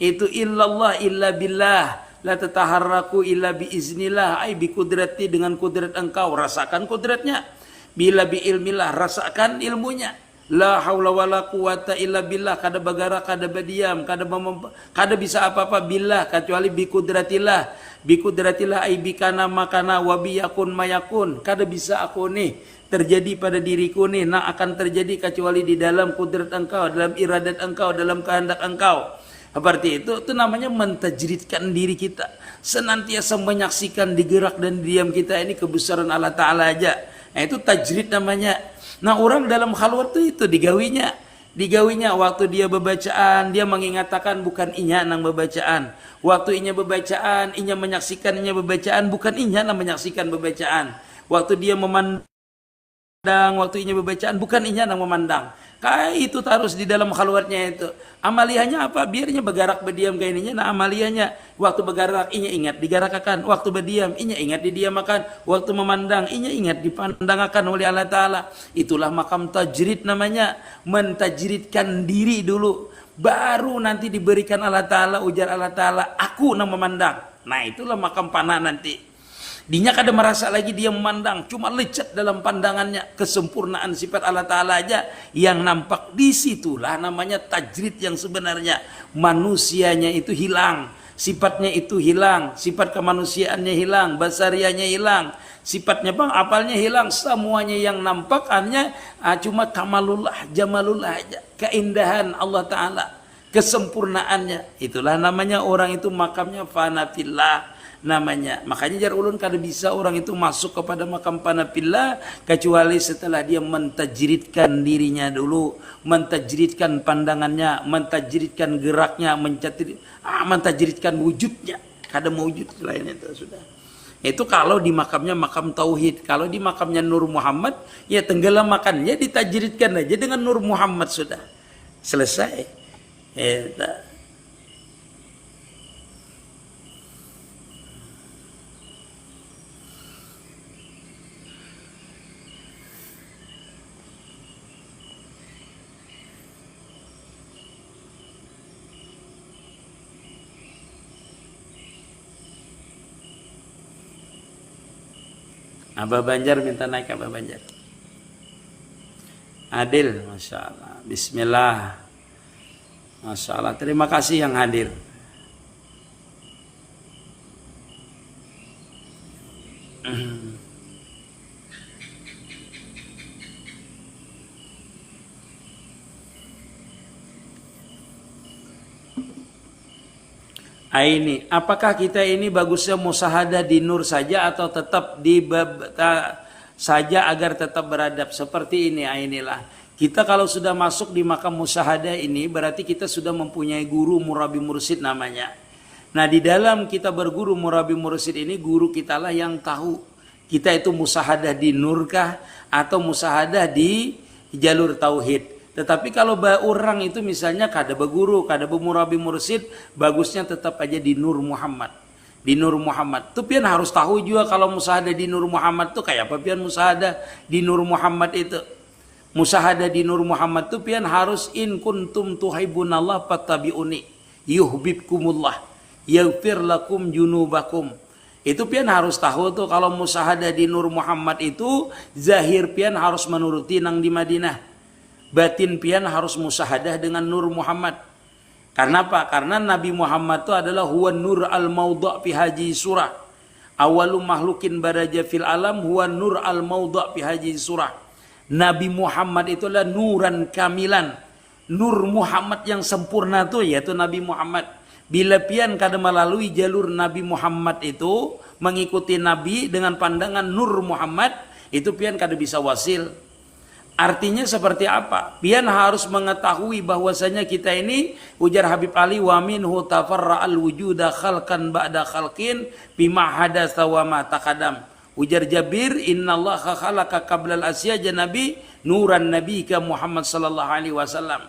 Itu illallah illa billah. la tataharraku illa biiznillah, ai bi kudrati, dengan kudrat engkau, rasakan kudratnya. Bila bi ilmillah, rasakan ilmunya. La haula wala quwata illa billah, kada bagara kada badiam, kada bisa apa-apa billah kecuali bi kudratillah. Bi kudratillah ai bikana makana wa biyakun mayakun. Kada bisa aku nih terjadi pada diriku nih, nak akan terjadi kecuali di dalam kudrat engkau, dalam iradat engkau, dalam kehendak engkau. Seperti itu namanya mentajridkan diri kita, senantiasa menyaksikan di gerak dan diam kita ini kebesaran Allah Ta'ala aja. Nah, itu tajrid namanya. Nah, orang dalam khalwat itu digawinya waktu dia bebacaan, dia mengingatakan bukan inya nang bebacaan. Waktu inya bebacaan, inya menyaksikan inya bebacaan, bukan inya nang menyaksikan bebacaan. Waktu dia memandang, waktu inya bebacaan, bukan inya nang memandang. Kayak itu harus di dalam khalwatnya itu. Amaliyahnya apa? Biarnya bergerak berdiam kayak ininya. Nah, amaliyahnya waktu bergerak inya ingat digarakakan, waktu berdiam inya ingat didiamakan, waktu memandang inya ingat dipandangkan oleh Allah Ta'ala. Itulah makam tajrid namanya, mentajridkan diri dulu, baru nanti diberikan Allah Ta'ala, ujar Allah Ta'ala, aku nang memandang. Nah, itulah makam panah nanti. Dinya kada merasa lagi dia memandang, cuma lecet dalam pandangannya, kesempurnaan sifat Allah Ta'ala aja yang nampak. Disitulah namanya tajrid yang sebenarnya. Manusianya itu hilang, sifatnya itu hilang, sifat kemanusiaannya hilang, basarianya hilang, sifatnya bang apalnya hilang, semuanya yang nampak hanya cuma kamalullah, jamalullah aja, keindahan Allah Ta'ala, kesempurnaannya. Itulah namanya orang itu makamnya fanafillah namanya. Makanya jar ulun kada bisa orang itu masuk kepada makam panafillah kecuali setelah dia mentajridkan dirinya dulu, mentajridkan pandangannya, mentajridkan geraknya, mentajridkan wujudnya. Kada wujud lain itu sudah. Itu kalau di makamnya makam tauhid. Kalau di makamnya Nur Muhammad, ya tenggelam makannya ditajridkan aja dengan Nur Muhammad sudah. Selesai. Abah Banjar minta naik Abah Banjar. Adil, Masya Allah. Bismillah. Masya Allah. Terima kasih yang hadir. Ini, apakah kita ini bagusnya musahadah di nur saja atau tetap di saja agar tetap beradab seperti ini? Inilah kita kalau sudah masuk di makam musahadah ini berarti kita sudah mempunyai guru murabi mursid namanya. Nah, di dalam kita berguru murabi mursid ini, guru kita lah yang tahu kita itu musahadah di nurkah atau musahadah di jalur tauhid. Tetapi kalau orang itu misalnya kada berguru, kada bermurabi mursid, bagusnya tetap aja di Nur Muhammad. Di Nur Muhammad. Itu pian harus tahu juga kalau musahadah di Nur Muhammad itu kayak apa pian musahadah di Nur Muhammad itu. Musahadah di Nur Muhammad itu pian harus in kuntum tuhibbunallah fattabi'uni yuhibbukumullah yaghfir lakum junubakum. Itu pian harus tahu tuh kalau musahadah di Nur Muhammad itu zahir pian harus menuruti nang di Madinah. Batin pian harus musahadah dengan Nur Muhammad. Karena apa? Karena Nabi Muhammad itu adalah huwa nur al-maudha' fi haji surah. Awalu mahlukin baraja fil alam huwa nur al-maudha' fi haji surah. Nabi Muhammad itulah nuran kamilan. Nur Muhammad yang sempurna itu yaitu Nabi Muhammad. Bila pian kada melalui jalur Nabi Muhammad itu, mengikuti Nabi dengan pandangan Nur Muhammad, itu pian kada bisa wasil. Artinya seperti apa? Pian harus mengetahui bahwasanya kita ini, ujar Habib Ali, wa minhu tafarra'al wujuda khalqan ba'da khalqin bima hadatsa wa ma taqaddam. Ujar Jabir, innallaha khalaqa qablal asyaja nabi nuran nabika Muhammad sallallahu alaihi wasallam.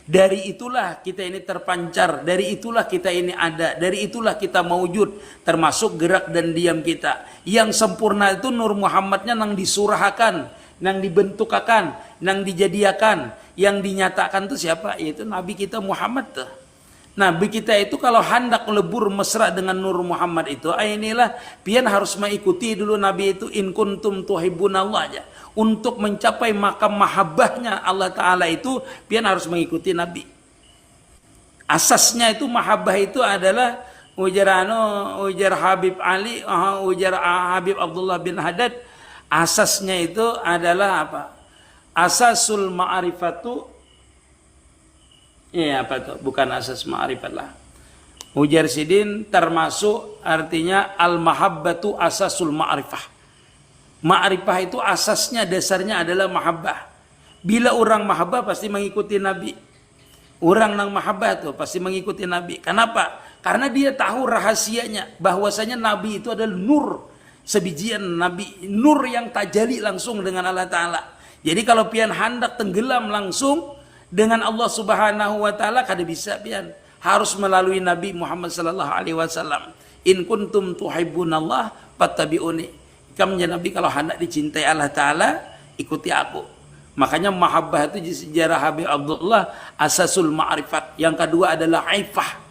Dari itulah kita ini terpancar, dari itulah kita ini ada, dari itulah kita mewujud, termasuk gerak dan diam kita. Yang sempurna itu Nur Muhammadnya nang disurahkan, nang dibentukakan, nang dijadiakan, yang dinyatakan itu siapa? Yaitu Nabi kita Muhammad tuh. Nabi kita itu kalau hendak lebur mesra dengan Nur Muhammad itu, inilah pian harus mengikuti dulu Nabi itu, in kuntum tuhibbunallah aja. Untuk mencapai makam mahabbahnya Allah Ta'ala itu, pian harus mengikuti Nabi. Asasnya itu mahabbah itu adalah ujar Habib Ali, ujar Habib Abdullah bin Haddad. Asasnya itu adalah apa? Asasul ma'rifatu. Iya apa tuh? Bukan asas ma'rifat lah. Ujar Sidin termasuk artinya al-mahabbatu asasul ma'rifah. Ma'rifah itu asasnya, dasarnya adalah mahabbah. Bila orang mahabbah pasti mengikuti Nabi. Orang nang mahabbah tuh pasti mengikuti Nabi. Kenapa? Karena dia tahu rahasianya, bahwasanya Nabi itu adalah nur. Sebijian Nabi, nur yang tajali langsung dengan Allah Ta'ala. Jadi kalau pian hendak tenggelam langsung dengan Allah Subhanahu wa Ta'ala, kada bisa pian, harus melalui Nabi Muhammad sallallahu alaihi wasallam. In kuntum tuhibbunallah fattabi'uni. Kamu ya Nabi, kalau hendak dicintai Allah Ta'ala, ikuti aku. Makanya mahabbah itu di sejarah Habib Abdullah asasul ma'rifat. Yang kedua adalah aifah.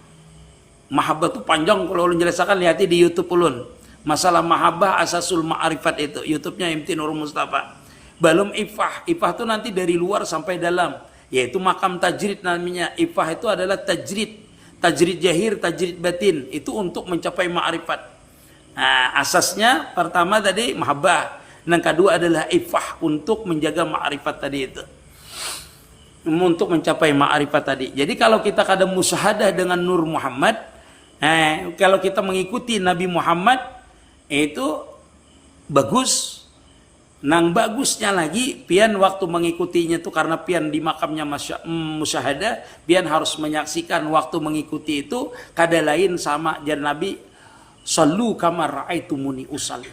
Mahabbah itu panjang, kalau ulun jelaskan lihat di YouTube ulun. Masalah mahabbah asasul ma'rifat itu, YouTube-nya MT Nur Mustafa. Belum ifah. Ifah itu nanti dari luar sampai dalam, yaitu makam tajrid namanya. Ifah itu adalah tajrid jahir, tajrid batin, itu untuk mencapai ma'rifat. Nah, asasnya pertama tadi mahabbah, yang kedua adalah ifah, untuk menjaga ma'rifat tadi itu, untuk mencapai ma'rifat tadi. Jadi kalau kita kada musyahadah dengan Nur Muhammad, kalau kita mengikuti Nabi Muhammad itu bagus. Nang bagusnya lagi, pian waktu mengikutinya itu karena pian di makamnya musyahadah, pian harus menyaksikan waktu mengikuti itu kada lain sama jar Nabi, sallu kama ra'aitumuni usalli.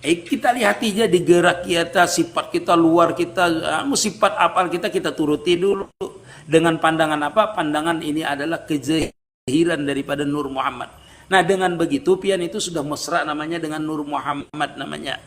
Kita lihat aja di gerak kita, sifat kita, luar kita, sifat apal kita turuti dulu dengan pandangan apa? Pandangan ini adalah kezahiran daripada Nur Muhammad. Nah, dengan begitu pian itu sudah mesra namanya dengan Nur Muhammad namanya.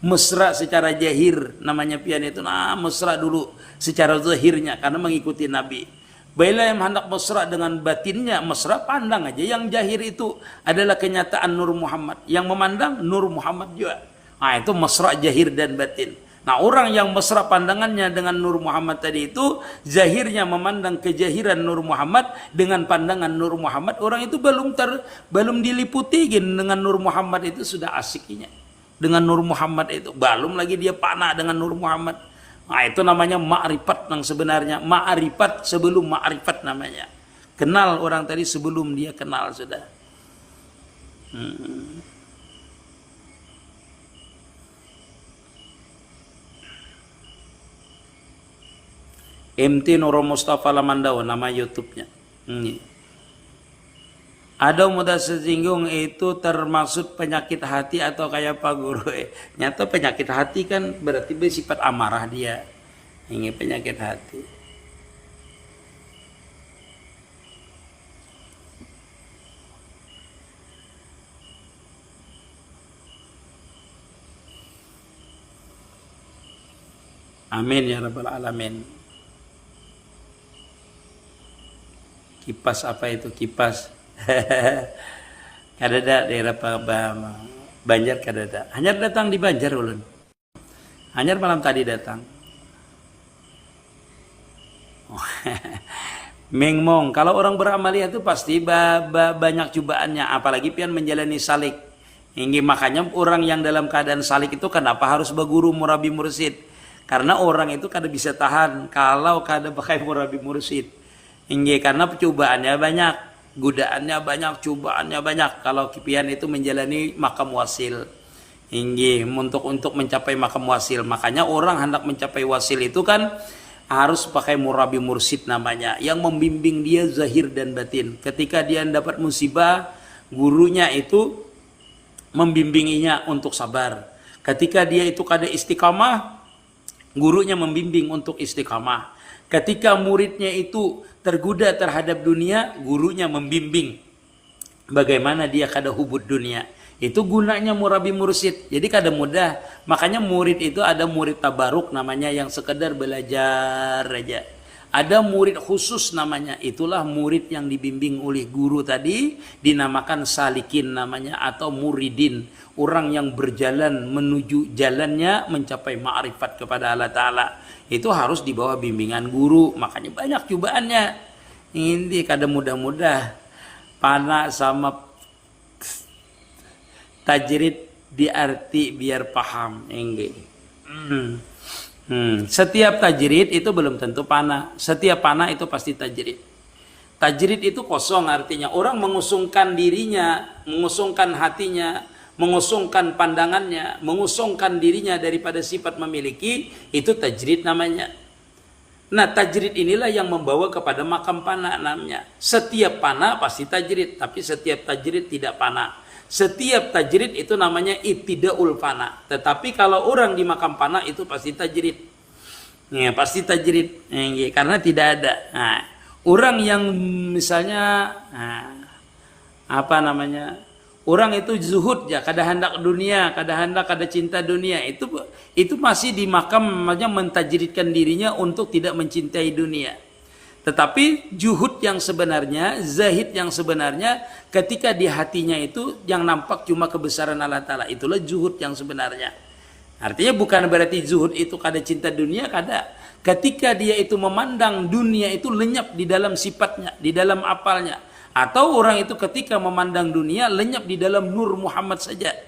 Mesra secara jahir namanya pian itu, mesra dulu secara zahirnya karena mengikuti Nabi. Bila yang hendak mesra dengan batinnya, mesra pandang aja. Yang jahir itu adalah kenyataan Nur Muhammad, yang memandang Nur Muhammad juga. Nah, itu mesra jahir dan batin. Nah, orang yang mesra pandangannya dengan Nur Muhammad tadi itu, zahirnya memandang kejahiran Nur Muhammad dengan pandangan Nur Muhammad, orang itu belum diliputi dengan Nur Muhammad itu sudah asiknya. Dengan Nur Muhammad itu belum lagi dia panah dengan Nur Muhammad. Nah, itu namanya ma'rifat yang sebenarnya. Ma'rifat sebelum ma'rifat namanya. Kenal orang tadi sebelum dia kenal sudah. MT Nur Mustafa Lamandau nama YouTube-nya. Ada mudah sesinggung itu termasuk penyakit hati atau kayak Pak Guru? Nyata penyakit hati kan berarti bersifat amarah dia. Ini penyakit hati. Amin ya rabbal alamin. Kipas apa itu kipas? Kadada daerah Banjar kadada. Hanyar datang di Banjar ulun. Hanyar malam tadi datang. Mengmong. Kalau orang beramaliyah itu pasti banyak cobaannya, apalagi pian menjalani salik. Hingga makanya orang yang dalam keadaan salik itu kenapa harus berguru murabi mursid? Karena orang itu kada bisa tahan kalau kada pakai murabi mursid. Hingga karena percobaannya banyak. Godaannya banyak, cobaannya banyak kalau kipian itu menjalani makam wasil. Hingga untuk mencapai makam wasil. Makanya orang hendak mencapai wasil itu kan harus pakai murabi mursid namanya, yang membimbing dia zahir dan batin. Ketika dia dapat musibah, gurunya itu membimbinginya untuk sabar. Ketika dia itu kada istiqamah, gurunya membimbing untuk istiqamah. Ketika muridnya itu tergoda terhadap dunia, gurunya membimbing bagaimana dia kada hubud dunia. Itu gunanya murabi mursid. Jadi kada mudah. Makanya murid itu ada murid tabaruk namanya, yang sekedar belajar aja. Ada murid khusus namanya, itulah murid yang dibimbing oleh guru tadi, dinamakan salikin namanya, atau muridin, orang yang berjalan menuju jalannya mencapai ma'rifat kepada Allah Ta'ala. Itu harus di bawah bimbingan guru, makanya banyak cobaannya. Ini kadang mudah-mudah pana sama tajrid diarti biar paham enggak. Setiap tajrid itu belum tentu pana. Setiap pana itu pasti tajrid. Tajrid itu kosong, artinya orang mengusungkan dirinya, mengusungkan hatinya, mengusungkan pandangannya, mengusungkan dirinya daripada sifat memiliki, itu tajrid namanya. Nah, tajrid inilah yang membawa kepada makam pana namanya. Setiap pana pasti tajrid, tapi setiap tajrid tidak pana. Setiap tajrid itu namanya ibtidaul fana. Tetapi kalau orang di makam fana itu pasti tajrid. Ya, pasti tajrid. Ya, karena tidak ada. Nah, orang yang misalnya apa namanya? Orang itu zuhud ya, kada hendak dunia, kada cinta dunia. Itu masih di makam namanya mentajridkan dirinya untuk tidak mencintai dunia. Tetapi juhud yang sebenarnya, zahid yang sebenarnya, ketika di hatinya itu yang nampak cuma kebesaran Allah Ta'ala. Itulah juhud yang sebenarnya. Artinya bukan berarti zuhud itu kada cinta dunia, kada. Ketika dia itu memandang dunia itu lenyap di dalam sifatnya, di dalam apalnya. Atau orang itu ketika memandang dunia lenyap di dalam nur Muhammad saja.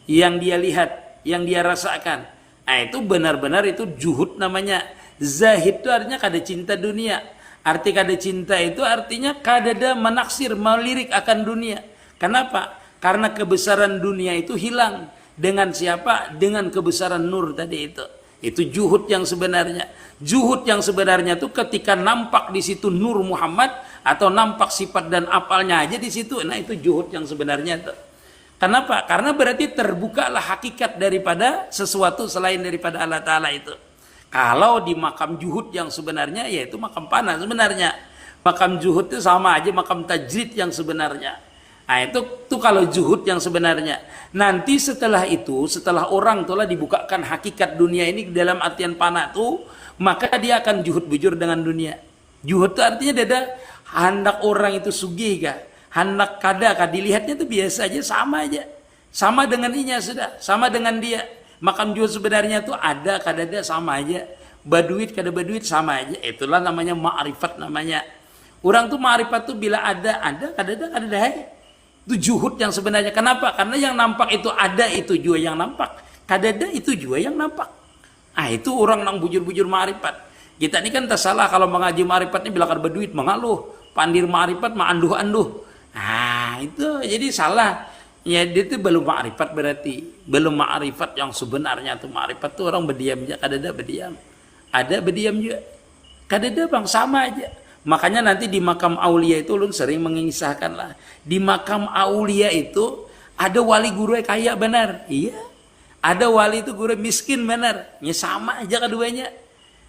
Yang dia lihat, yang dia rasakan. Nah itu benar-benar itu juhud namanya. Zahid itu artinya kada cinta dunia. Arti kada cinta itu artinya kada menaksir, melirik akan dunia. Kenapa? Karena kebesaran dunia itu hilang. Dengan siapa? Dengan kebesaran nur tadi itu. Itu juhud yang sebenarnya. Juhud yang sebenarnya itu ketika nampak di situ nur Muhammad atau nampak sifat dan apalnya aja di situ. Nah itu juhud yang sebenarnya itu. Kenapa? Karena berarti terbukalah hakikat daripada sesuatu selain daripada Allah Ta'ala itu. Kalau di makam juhud yang sebenarnya, yaitu makam pana sebenarnya. Makam juhud itu sama aja makam tajrid yang sebenarnya. Nah itu kalau juhud yang sebenarnya. Nanti setelah itu, setelah orang telah dibukakan hakikat dunia ini dalam artian pana itu, maka dia akan juhud bujur dengan dunia. Juhud itu artinya dada hendak orang itu sugih kah, hendak kada dilihatnya itu biasa aja, sama aja. Sama dengan inya sudah, sama dengan dia. Makam juhud sebenarnya itu ada kada sama aja, baduit kada baduit sama aja. Itulah namanya ma'rifat namanya. Orang tuh ma'rifat tuh bila ada kada itu juhud yang sebenarnya. Kenapa? Karena yang nampak itu ada, itu juga yang nampak. Kada itu juga yang nampak. Itu orang nang bujur-bujur ma'rifat. Kita ini kan tak salah kalau mengaji ma'rifat ini bila kada baduit mengaluh, pandir ma'rifat anduh-anduh. Itu jadi salah. Ya dia itu belum ma'rifat berarti. Belum ma'rifat yang sebenarnya tuh. Ma'rifat tuh orang berdiam aja, kadada berdiam. Ada berdiam juga. Kadada bang sama aja. Makanya nanti di makam aulia itu ulun sering mengisahkan lah. Di makam aulia itu ada wali guru yang kaya benar. Iya. Ada wali itu guru miskin benar. Ya sama aja keduanya.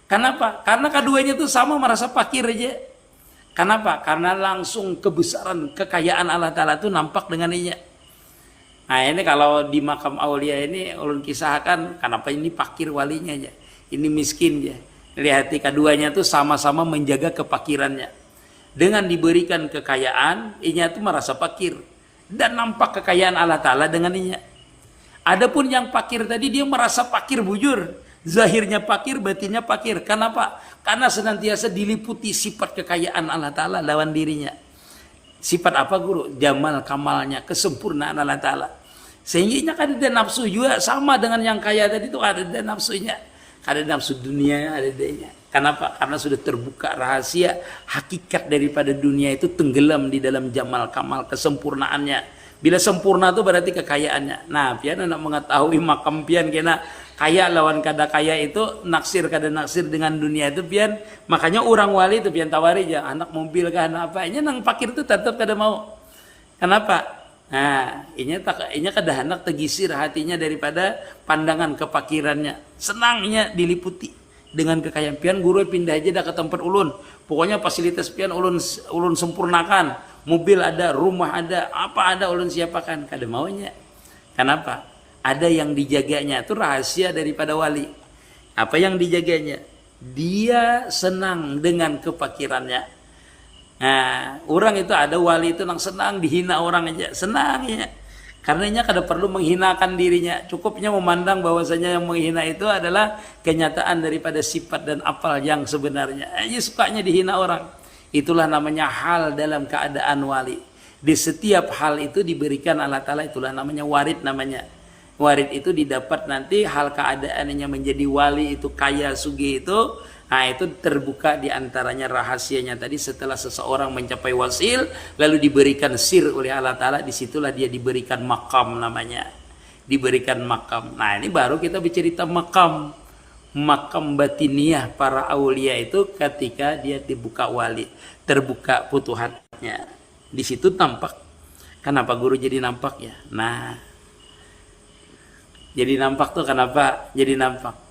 Kenapa? Karena keduanya tuh sama merasa fakir aja. Kenapa? Karena langsung kebesaran kekayaan Allah Ta'ala itu nampak dengan inya. Nah ini kalau di makam aulia ini ulun kisahkan kenapa ini fakir walinya aja, ini miskin aja. Lihat keduanya tuh sama-sama menjaga kepakirannya. Dengan diberikan kekayaan, inya tuh merasa fakir dan nampak kekayaan Allah Ta'ala dengan inya. Adapun yang fakir tadi dia merasa fakir bujur, zahirnya fakir, batinnya fakir. Kenapa? Karena senantiasa diliputi sifat kekayaan Allah Ta'ala lawan dirinya. Sifat apa guru? Jamal kamalnya, kesempurnaan Allah Ta'ala. Sehingga kada ada nafsu juga sama dengan yang kaya tadi itu ada nafsunya. Ada nafsu dunia ada adanya. Kenapa? Karena sudah terbuka rahasia hakikat daripada dunia itu tenggelam di dalam jamal kamal kesempurnaannya. Bila sempurna itu berarti kekayaannya. Nah, pian nak mengetahui makam pian kena kaya lawan kada kaya itu naksir kada naksir dengan dunia itu pian. Makanya orang wali itu pian tawari aja anak mobil kah anak apa. Ini nang fakir itu tetap kada mau. Kenapa? Nah, inya kada hendak tegisir hatinya daripada pandangan kepakirannya. Senangnya diliputi dengan kekayaan. Pian guru pindah aja dah ke tempat ulun. Pokoknya fasilitas pian ulun sempurnakan. Mobil ada, rumah ada, apa ada ulun siapakan. Kada maunya. Kenapa? Ada yang dijaganya. Itu rahasia daripada wali. Apa yang dijaganya? dia senang dengan kefakirannya. Nah, orang itu ada wali itu nang senang dihina orang aja, senang ya. Karenanya kada perlu menghinakan dirinya, cukupnya memandang bahwasanya yang menghina itu adalah kenyataan daripada sifat dan apal yang sebenarnya. Aja sukanya dihina orang. Itulah namanya hal dalam keadaan wali. Di setiap hal itu diberikan Allah Ta'ala, itulah namanya warid namanya. Warid itu didapat nanti hal keadaannya menjadi wali itu kaya sugih itu. Nah itu terbuka diantaranya rahasianya tadi setelah seseorang mencapai wasil lalu diberikan sir oleh Allah Ta'ala, disitulah dia diberikan makam namanya, diberikan makam. Nah ini baru kita bercerita makam batiniyah para aulia itu ketika dia dibuka wali, terbuka futuhatnya, di situ tampak. Kenapa guru jadi nampak ya? Nah jadi nampak tuh kenapa jadi nampak?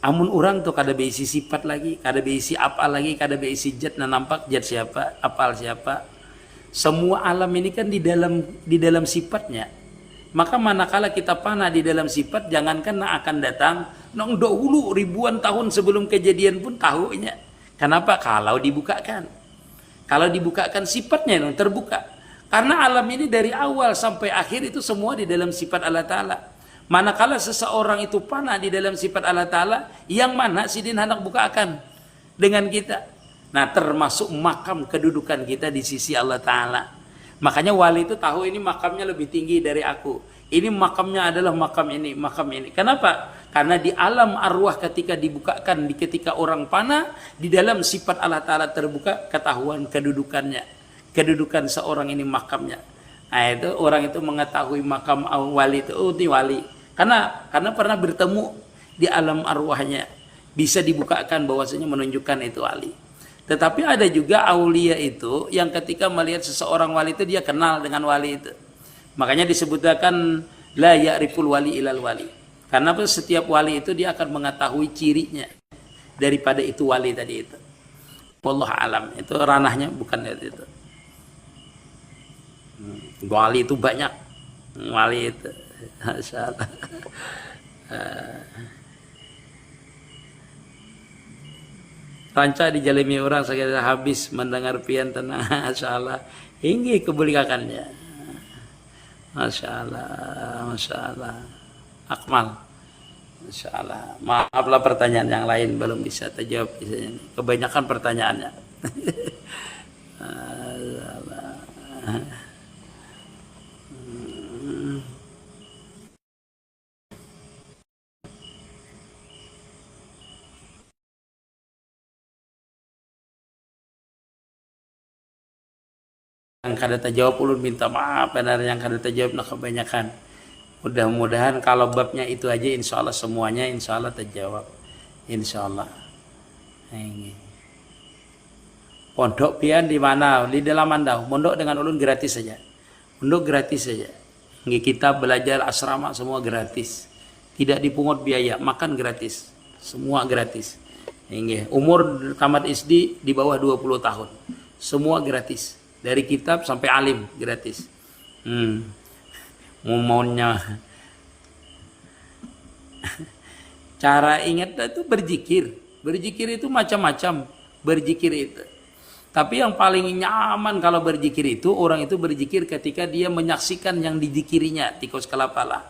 Amun orang tuh kada beisi sifat lagi, kada beisi apal lagi, kada beisi zat, nah nampak zat siapa, apal siapa. Semua alam ini kan di dalam sifatnya. Maka manakala kita panah di dalam sifat, jangankan akan datang nong dahulu ribuan tahun sebelum kejadian pun tahunya. Kenapa? Kalau dibukakan. Kalau dibukakan sifatnya yang terbuka. Karena alam ini dari awal sampai akhir itu semua di dalam sifat Allah Ta'ala. Manakala seseorang itu panah di dalam sifat Allah Ta'ala, yang mana sidin hendak bukakan dengan kita. Nah termasuk makam kedudukan kita di sisi Allah Ta'ala. Makanya wali itu tahu ini makamnya lebih tinggi dari aku. Ini makamnya adalah makam ini, makam ini. Kenapa? Karena di alam arwah ketika dibukakan, ketika orang panah, di dalam sifat Allah Ta'ala terbuka ketahuan kedudukannya. Kedudukan seorang ini makamnya. Nah itu orang itu mengetahui makam wali itu, oh ini wali. Karena pernah bertemu di alam arwahnya, bisa dibukakan bahwasanya menunjukkan itu wali. Tetapi ada juga aulia itu yang ketika melihat seseorang wali itu dia kenal dengan wali itu. Makanya disebutkan la ya'riful wali ilal wali. Karena setiap wali itu dia akan mengetahui cirinya daripada itu wali tadi itu. Wallahu alam, itu ranahnya bukan itu. Wali itu banyak, wali itu. Masyaallah. Ranca dijalimi orang sekali habis mendengar pian tenang. Masyaallah. Hingga kebelikakannya. Masyaallah, masyaallah. Akmal. Masyaallah. Maaflah pertanyaan yang lain belum bisa terjawab. Kebanyakan pertanyaannya. Yang kada terjawab ulun minta maaf, benar yang kada terjawab nah kebanyakan. Mudah-mudahan kalau babnya itu aja insya Allah semuanya insya Allah terjawab. Insya Allah. Ini. Pondok pian di mana? Di dalam Mandau. Pondok dengan ulun gratis saja. Pondok gratis saja. Kita belajar asrama semua gratis. Tidak dipungut biaya, makan gratis. Semua gratis. Ini. Umur tamat SD di bawah 20 tahun. Semua gratis. Dari kitab sampai alim gratis. Maunya cara ingat itu berzikir itu macam-macam berzikir itu, tapi yang paling nyaman kalau berzikir itu orang itu berzikir ketika dia menyaksikan yang dizikirinya tikus kalapalah.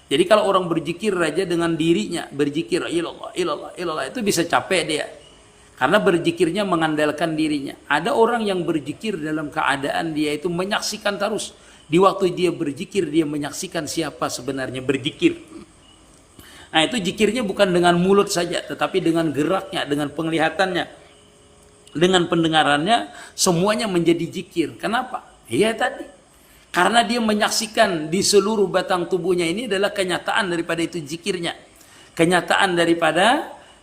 Jadi kalau orang berzikir aja dengan dirinya berzikir ilallah ilallah ilallah itu bisa capek dia. Karena berzikirnya mengandalkan dirinya. Ada orang yang berzikir dalam keadaan dia itu menyaksikan terus. Di waktu dia berzikir, dia menyaksikan siapa sebenarnya berzikir. Nah itu zikirnya bukan dengan mulut saja, tetapi dengan geraknya, dengan penglihatannya, dengan pendengarannya, semuanya menjadi zikir. Kenapa? Ya tadi. Karena dia menyaksikan di seluruh batang tubuhnya ini adalah kenyataan daripada itu zikirnya.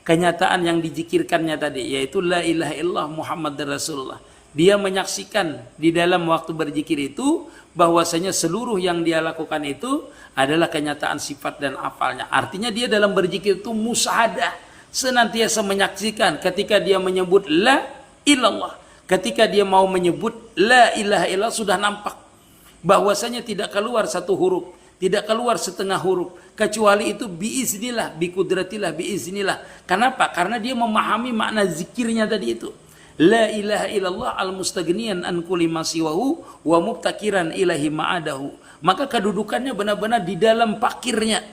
Kenyataan yang dizikirkannya tadi, yaitu la ilaha illallah Muhammad Rasulullah. Dia menyaksikan di dalam waktu berzikir itu bahwasanya seluruh yang dia lakukan itu adalah kenyataan sifat dan apalnya. Artinya dia dalam berzikir itu musyahadah, senantiasa menyaksikan ketika dia menyebut la ilallah, ketika dia mau menyebut la ilaha illallah sudah nampak bahwasanya tidak keluar satu huruf, tidak keluar setengah huruf, kecuali itu biiznillah, bikudratillah, biiznillah. Kenapa? Karena dia memahami makna zikirnya tadi itu. La ilaha illallah al-mustaghniyan an kulli ma siwahu wa mubtakiran ilahi ma'adahu. Maka kedudukannya benar-benar di dalam pakirnya.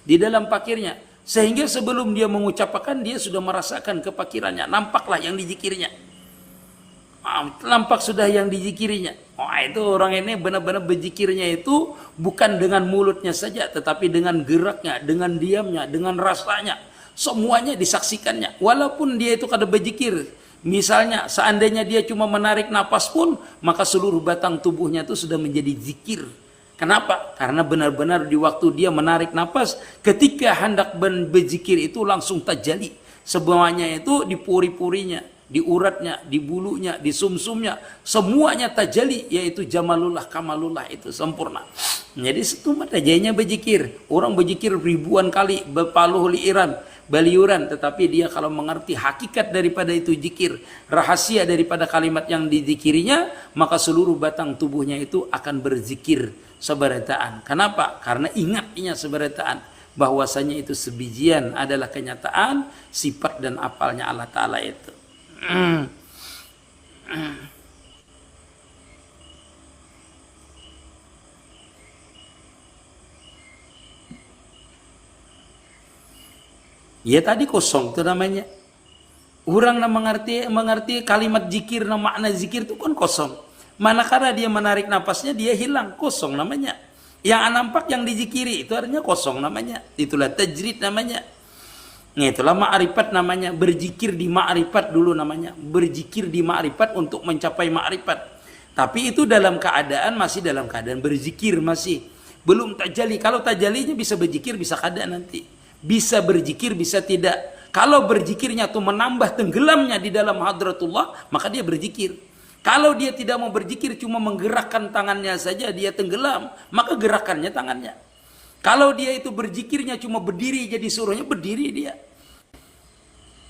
Di dalam pakirnya. Sehingga sebelum dia mengucapkan, dia sudah merasakan kepakirannya. Nampaklah yang dizikirnya. Nampak sudah yang dizikirinya. Itu orang ini benar-benar berzikirnya itu bukan dengan mulutnya saja, tetapi dengan geraknya, dengan diamnya, dengan rasanya. Semuanya disaksikannya. Walaupun dia itu kada berzikir. Misalnya seandainya dia cuma menarik napas pun, maka seluruh batang tubuhnya itu sudah menjadi zikir. Kenapa? Karena benar-benar di waktu dia menarik napas, ketika hendak berzikir itu langsung tajali. Semuanya itu di puri-purinya, di uratnya, di bulunya, di sumsumnya, semuanya tajali, yaitu jamalullah, kamalullah, itu sempurna. Jadi itu tajainya berzikir. Orang berzikir ribuan kali, berpaluh liiran, baliuran, tetapi dia kalau mengerti hakikat daripada itu zikir, rahasia daripada kalimat yang dizikirinya, maka seluruh batang tubuhnya itu akan berzikir seberataan. Kenapa? Karena ingatnya seberataan bahwasanya itu sebijian adalah kenyataan sifat dan apalnya Allah Ta'ala itu. Ya tadi kosong itu namanya. Orang mengerti kalimat zikir, makna zikir itu kan kosong. Manakala dia menarik napasnya, dia hilang, kosong namanya. Yang nampak yang dizikiri itu artinya kosong namanya. Itulah tajrid namanya. Itulah ma'rifat namanya. Berzikir di ma'rifat dulu namanya. Berzikir di ma'rifat untuk mencapai ma'rifat. Tapi itu dalam keadaan masih dalam keadaan berzikir masih. Belum tajali. Kalau tajalinya bisa berzikir, bisa kada nanti. Bisa berzikir, bisa tidak. Kalau berzikirnya itu menambah tenggelamnya di dalam hadratullah, maka dia berzikir. Kalau dia tidak mau berzikir, cuma menggerakkan tangannya saja, dia tenggelam, maka gerakannya tangannya. Kalau dia itu berzikirnya cuma berdiri, jadi suruhnya berdiri dia.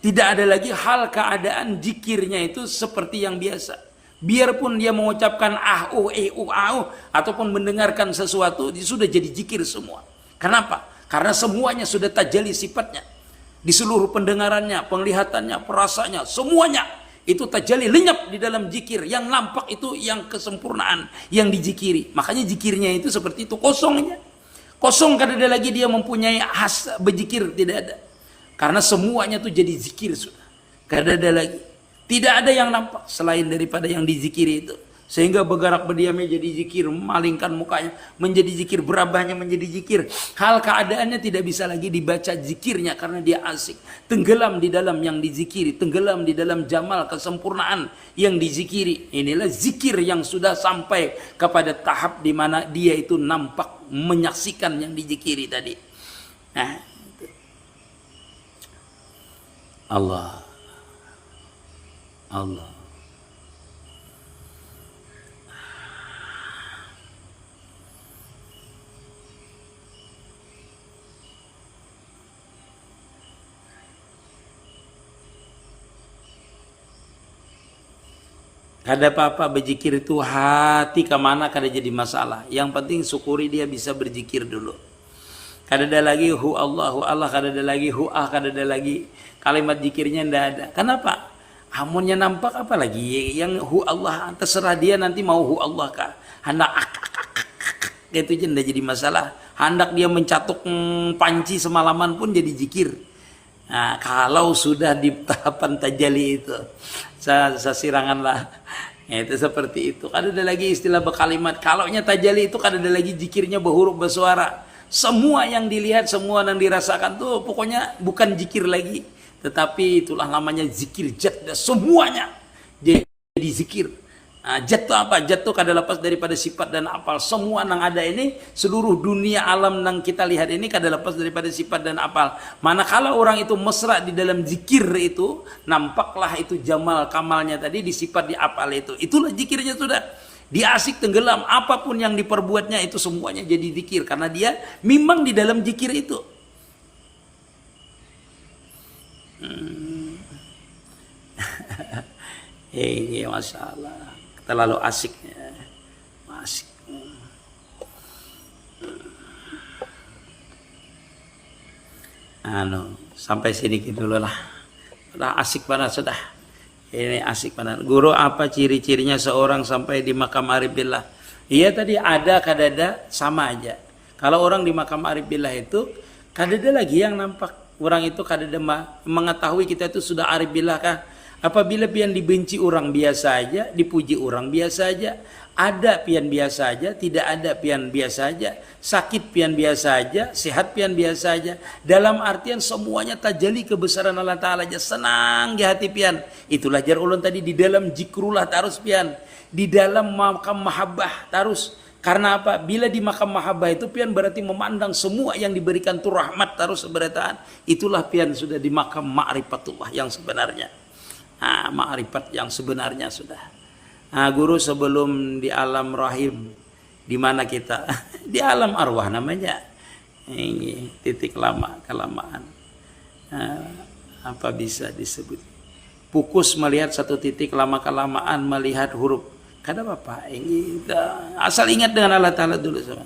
Tidak ada lagi hal keadaan zikirnya itu seperti yang biasa. Biarpun dia mengucapkan ataupun mendengarkan sesuatu, dia sudah jadi zikir semua. Kenapa? Karena semuanya sudah tajali sifatnya. Di seluruh pendengarannya, penglihatannya, perasaannya, semuanya itu tajali lenyap di dalam zikir. Yang nampak itu yang kesempurnaan yang dizikiri. Makanya zikirnya itu seperti itu, kosongnya. Kosong, kada ada lagi dia mempunyai khas berzikir, tidak ada. Karena semuanya itu jadi zikir sudah. Kada ada lagi. Tidak ada yang nampak selain daripada yang dizikiri itu. Sehingga bergerak berdiamnya jadi zikir, memalingkan mukanya menjadi zikir, berabahnya menjadi zikir. Hal keadaannya tidak bisa lagi dibaca zikirnya karena dia asik. Tenggelam di dalam yang dizikiri, tenggelam di dalam jamal kesempurnaan yang dizikiri. Inilah zikir yang sudah sampai kepada tahap di mana dia itu nampak menyaksikan yang dizikiri tadi. Nah, Allah. Kada apa-apa berzikir itu hati kemana kada jadi masalah. Yang penting syukuri dia bisa berzikir dulu. Kada ada lagi hu Allah, kada ada lagi hu kada ada lagi. Kalimat zikirnya ndak ada. Kenapa? Amunnya nampak apa lagi yang hu Allah, terserah dia nanti mau hu Allah kah. Hendak itu aja ndak jadi masalah. Hendak dia mencatuk panci semalaman pun jadi zikir. Nah, kalau sudah di tahapan tajali itu, sasiranganlah. Ya, itu seperti itu. Kan ada lagi istilah berkalimat. Kalaunya tajali itu kan ada lagi zikirnya berhuruf bersuara. Semua yang dilihat, semua yang dirasakan tuh pokoknya bukan zikir lagi, tetapi itulah namanya zikir jat. Semuanya jadi zikir. Nah, jat itu apa? Jat itu kada lepas daripada sifat dan apal. Semua yang ada ini, seluruh dunia alam yang kita lihat ini kada lepas daripada sifat dan apal. Manakala orang itu mesra di dalam zikir itu, nampaklah itu jamal kamalnya tadi di sifat di apal itu. Itulah zikirnya sudah. Dia asik tenggelam, apapun yang diperbuatnya itu semuanya jadi zikir karena dia memang di dalam zikir itu. Masalah. Terlalu asiknya, asik. Sampai sini dulu lah. Sudah asik banget sudah. Ini asik banget. Guru, apa ciri-cirinya seorang sampai di makam arif billah? Iya tadi ada kadada sama aja. Kalau orang di makam arif billah itu kadada lagi yang nampak. Orang itu kadada mengetahui kita itu sudah arif billah kah? Apabila pian dibenci orang biasa aja, dipuji orang biasa aja, ada pian biasa aja, tidak ada pian biasa aja, sakit pian biasa aja, sehat pian biasa aja. Dalam artian semuanya tajali kebesaran Allah Ta'ala aja, senang di hati pian. Itulah jar ulun tadi, di dalam zikrullah tarus pian, di dalam makam mahabbah tarus. Karena apa? Bila di makam mahabbah itu pian berarti memandang semua yang diberikan tu rahmat tarus seberataan. Itulah pian sudah di makam ma'rifatullah yang sebenarnya. Ma'rifat yang sebenarnya sudah. Guru, sebelum di alam rahim, di mana kita? Di alam arwah namanya. Ini titik lama kelamaan. Apa bisa disebut? Pukus melihat satu titik, lama kelamaan melihat huruf. Kada apa? Ini asal ingat dengan Allah Ta'ala dulu sama.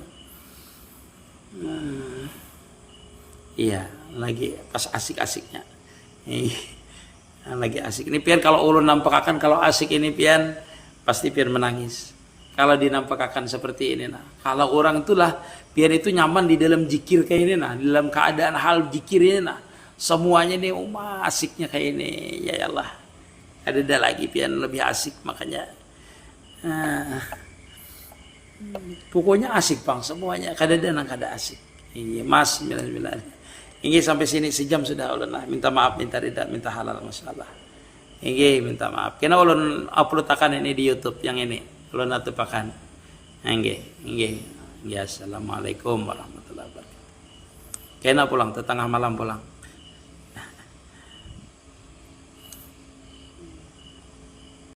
Iya, lagi pas asik-asiknya. Lagi asik ini pian, kalau ulun nampakakan kalau asik ini pian pasti pian menangis kalau dinampakakan seperti ini. Kalau orang itulah pian itu nyaman di dalam zikir kayak ini, di dalam keadaan hal zikir ini, semuanya nih asiknya kayak ini. Ya Allah, ada lagi pian lebih asik, makanya pokoknya asik bang semuanya, kada asik. Ini mas 99. Ini sampai sini sejam sudah ulun lah. Minta maaf, minta ridha, minta halal masalah. Ini minta maaf. Kena ulun upload akan ini di YouTube yang ini. Ulun atupakan. Ini. Ya, assalamualaikum warahmatullahi wabarakatuh. Kena pulang, tetengah malam pulang.